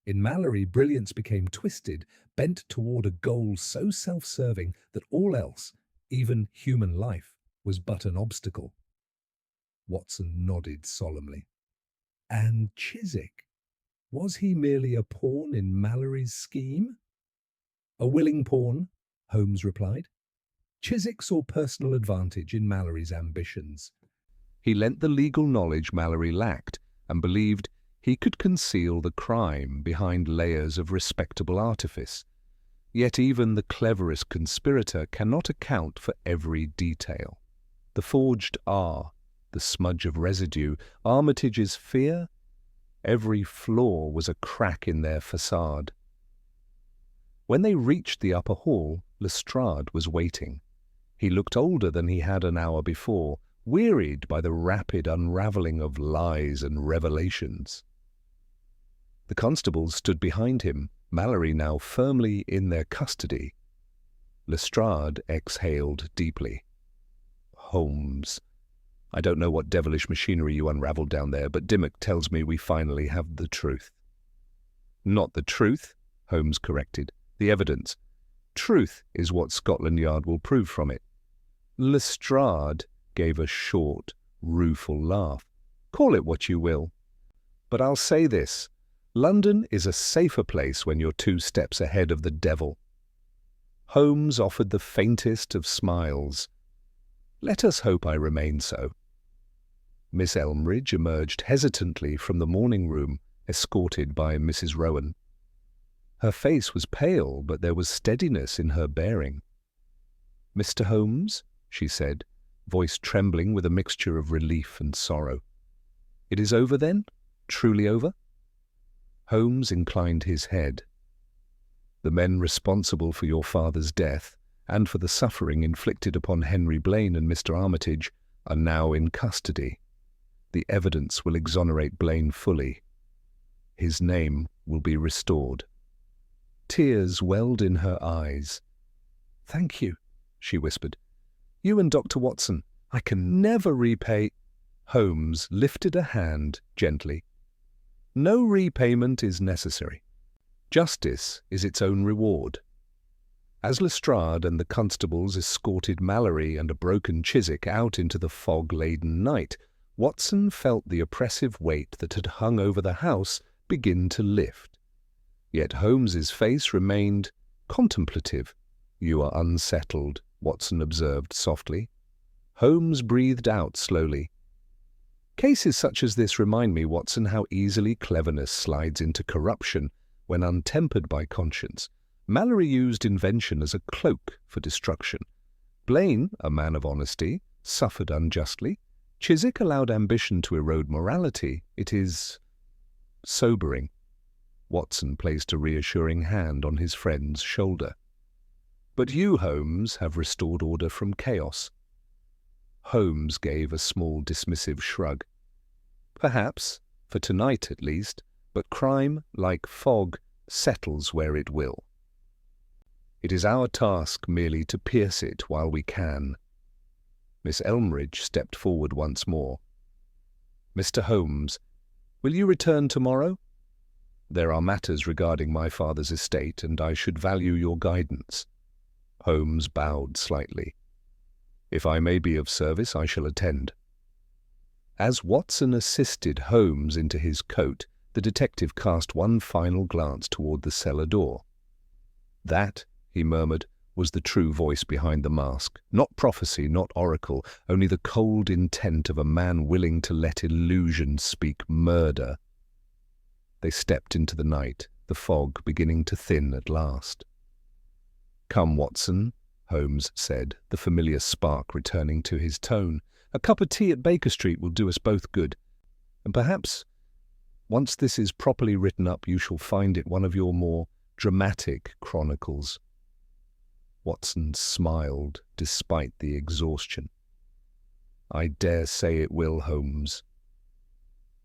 In Mallory, brilliance became twisted, bent toward a goal so self-serving that all else, even human life, was but an obstacle." Watson nodded solemnly. "And Chiswick? Was he merely a pawn in Mallory's scheme?" "A willing pawn," Holmes replied. "Chiswick saw personal advantage in Mallory's ambitions. He lent the legal knowledge Mallory lacked and believed he could conceal the crime behind layers of respectable artifice. Yet even the cleverest conspirator cannot account for every detail. The forged R, the smudge of residue, Armitage's fear, every flaw was a crack in their facade. When they reached the upper hall, Lestrade was waiting. He looked older than he had an hour before, wearied by the rapid unravelling of lies and revelations. The constables stood behind him, Mallory now firmly in their custody. Lestrade exhaled deeply. "Holmes, I don't know what devilish machinery you unravelled down there, but Dimmock tells me we finally have the truth." "Not the truth," Holmes corrected. "The evidence. Truth is what Scotland Yard will prove from it." Lestrade gave a short, rueful laugh. "Call it what you will. But I'll say this. London is a safer place when you're 2 steps ahead of the devil." Holmes offered the faintest of smiles. "Let us hope I remain so." Miss Elmridge emerged hesitantly from the morning room, escorted by Mrs. Rowan. Her face was pale, but there was steadiness in her bearing. "Mr. Holmes," she said, voice trembling with a mixture of relief and sorrow. "It is over then? Truly over?" Holmes inclined his head. "The men responsible for your father's death, and for the suffering inflicted upon Henry Blaine and Mr. Armitage, are now in custody. The evidence will exonerate Blaine fully. His name will be restored." Tears welled in her eyes. "Thank you," she whispered. "You and Dr. Watson, I can never repay—" Holmes lifted a hand gently. "No repayment is necessary. Justice is its own reward." As Lestrade and the constables escorted Mallory and a broken Chiswick out into the fog-laden night, Watson felt the oppressive weight that had hung over the house begin to lift. Yet Holmes's face remained contemplative. "You are unsettled," Watson observed softly. Holmes breathed out slowly. "Cases such as this remind me, Watson, how easily cleverness slides into corruption when untempered by conscience. Mallory used invention as a cloak for destruction. Blaine, a man of honesty, suffered unjustly. Chiswick allowed ambition to erode morality. It is sobering." Watson placed a reassuring hand on his friend's shoulder. "But you, Holmes, have restored order from chaos." Holmes gave a small dismissive shrug. "Perhaps, for tonight at least, but crime, like fog, settles where it will. It is our task merely to pierce it while we can." Miss Elmridge stepped forward once more. "Mr. Holmes, will you return tomorrow? There are matters regarding my father's estate, and I should value your guidance." Holmes bowed slightly. "If I may be of service, I shall attend." As Watson assisted Holmes into his coat, the detective cast one final glance toward the cellar door. "That," he murmured, "was the true voice behind the mask. Not prophecy, not oracle, only the cold intent of a man willing to let illusion speak murder." They stepped into the night, the fog beginning to thin at last. "Come, Watson," Holmes said, the familiar spark returning to his tone. "A cup of tea at Baker Street will do us both good. And perhaps, once this is properly written up, you shall find it one of your more dramatic chronicles." Watson smiled, despite the exhaustion. "I dare say it will, Holmes."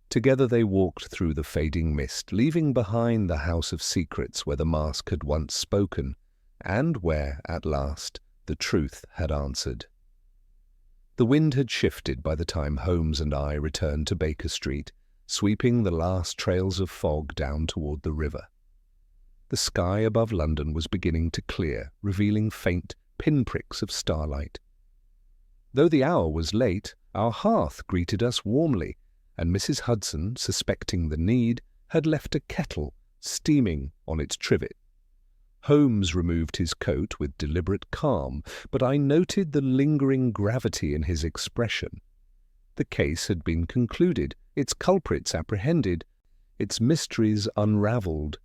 Together they walked through the fading mist, leaving behind the house of secrets where the mask had once spoken, and where, at last, the truth had answered. The wind had shifted by the time Holmes and I returned to Baker Street, sweeping the last trails of fog down toward the river. The sky above London was beginning to clear, revealing faint pinpricks of starlight. Though the hour was late, our hearth greeted us warmly, and Mrs. Hudson, suspecting the need, had left a kettle steaming on its trivet. Holmes removed his coat with deliberate calm, but I noted the lingering gravity in his expression. The case had been concluded, its culprits apprehended, its mysteries unravelled.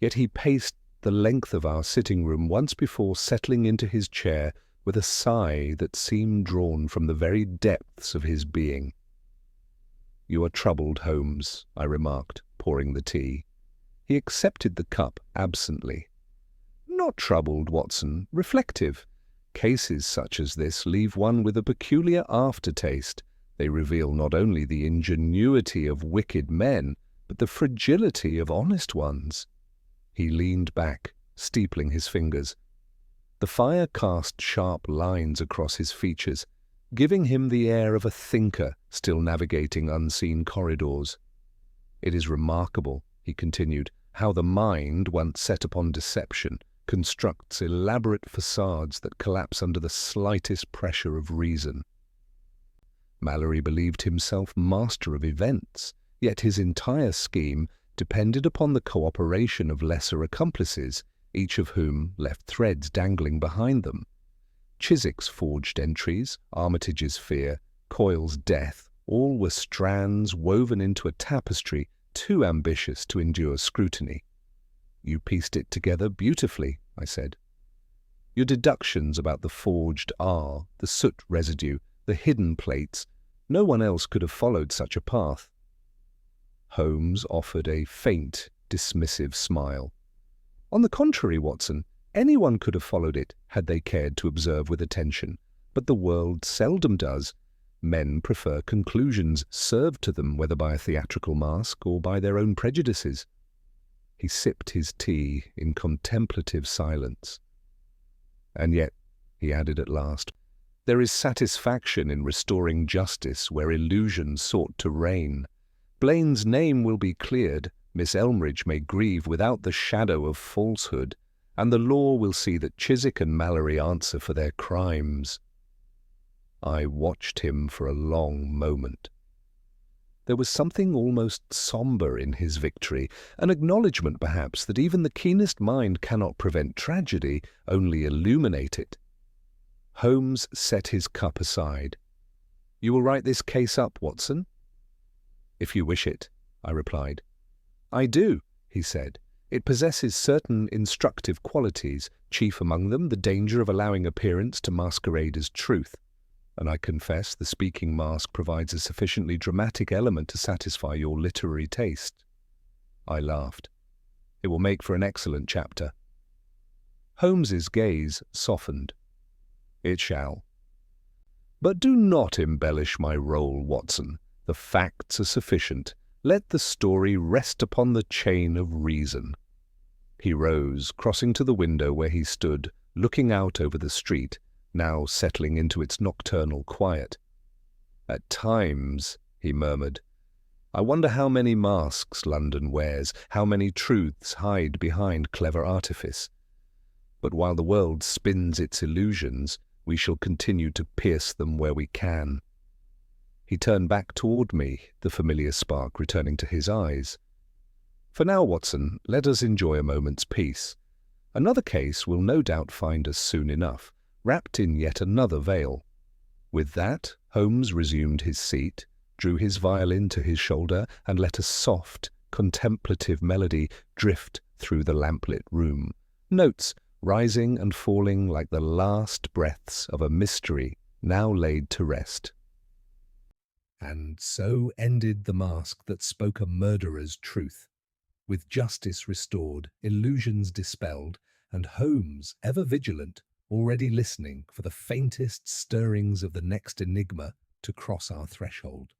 Yet he paced the length of our sitting room once before settling into his chair with a sigh that seemed drawn from the very depths of his being. "You are troubled, Holmes," I remarked, pouring the tea. He accepted the cup absently. "Not troubled, Watson, reflective. Cases such as this leave one with a peculiar aftertaste. They reveal not only the ingenuity of wicked men, but the fragility of honest ones." He leaned back, steepling his fingers. The fire cast sharp lines across his features, giving him the air of a thinker still navigating unseen corridors. "It is remarkable," he continued, "how the mind, once set upon deception, constructs elaborate facades that collapse under the slightest pressure of reason." Mallory believed himself master of events, yet his entire scheme depended upon the cooperation of lesser accomplices, each of whom left threads dangling behind them. Chiswick's forged entries, Armitage's fear, Coyle's death, all were strands woven into a tapestry too ambitious to endure scrutiny. "You pieced it together beautifully," I said. "Your deductions about the forged R, the soot residue, the hidden plates, no one else could have followed such a path." Holmes offered a faint, dismissive smile. "On the contrary, Watson, anyone could have followed it had they cared to observe with attention, but the world seldom does. Men prefer conclusions served to them, whether by a theatrical mask or by their own prejudices." He sipped his tea in contemplative silence. "And yet," he added at last, "there is satisfaction in restoring justice where illusion sought to reign. Blaine's name will be cleared, Miss Elmridge may grieve without the shadow of falsehood, and the law will see that Chiswick and Mallory answer for their crimes." I watched him for a long moment. There was something almost sombre in his victory, an acknowledgment perhaps that even the keenest mind cannot prevent tragedy, only illuminate it. Holmes set his cup aside. "You will write this case up, Watson?" "If you wish it," I replied. "I do," he said. "It possesses certain instructive qualities, chief among them the danger of allowing appearance to masquerade as truth. And I confess the speaking mask provides a sufficiently dramatic element to satisfy your literary taste." I laughed. "It will make for an excellent chapter." Holmes's gaze softened. "It shall. But do not embellish my role, Watson. The facts are sufficient. Let the story rest upon the chain of reason." He rose, crossing to the window where he stood, looking out over the street, now settling into its nocturnal quiet. "At times," he murmured, "I wonder how many masks London wears, how many truths hide behind clever artifice. But while the world spins its illusions, we shall continue to pierce them where we can." He turned back toward me, the familiar spark returning to his eyes. "For now, Watson, let us enjoy a moment's peace. Another case will no doubt find us soon enough, wrapped in yet another veil." With that, Holmes resumed his seat, drew his violin to his shoulder, and let a soft, contemplative melody drift through the lamplit room, notes rising and falling like the last breaths of a mystery now laid to rest. And so ended the mask that spoke a murderer's truth. With justice restored, illusions dispelled, and Holmes, ever vigilant, already listening for the faintest stirrings of the next enigma to cross our threshold.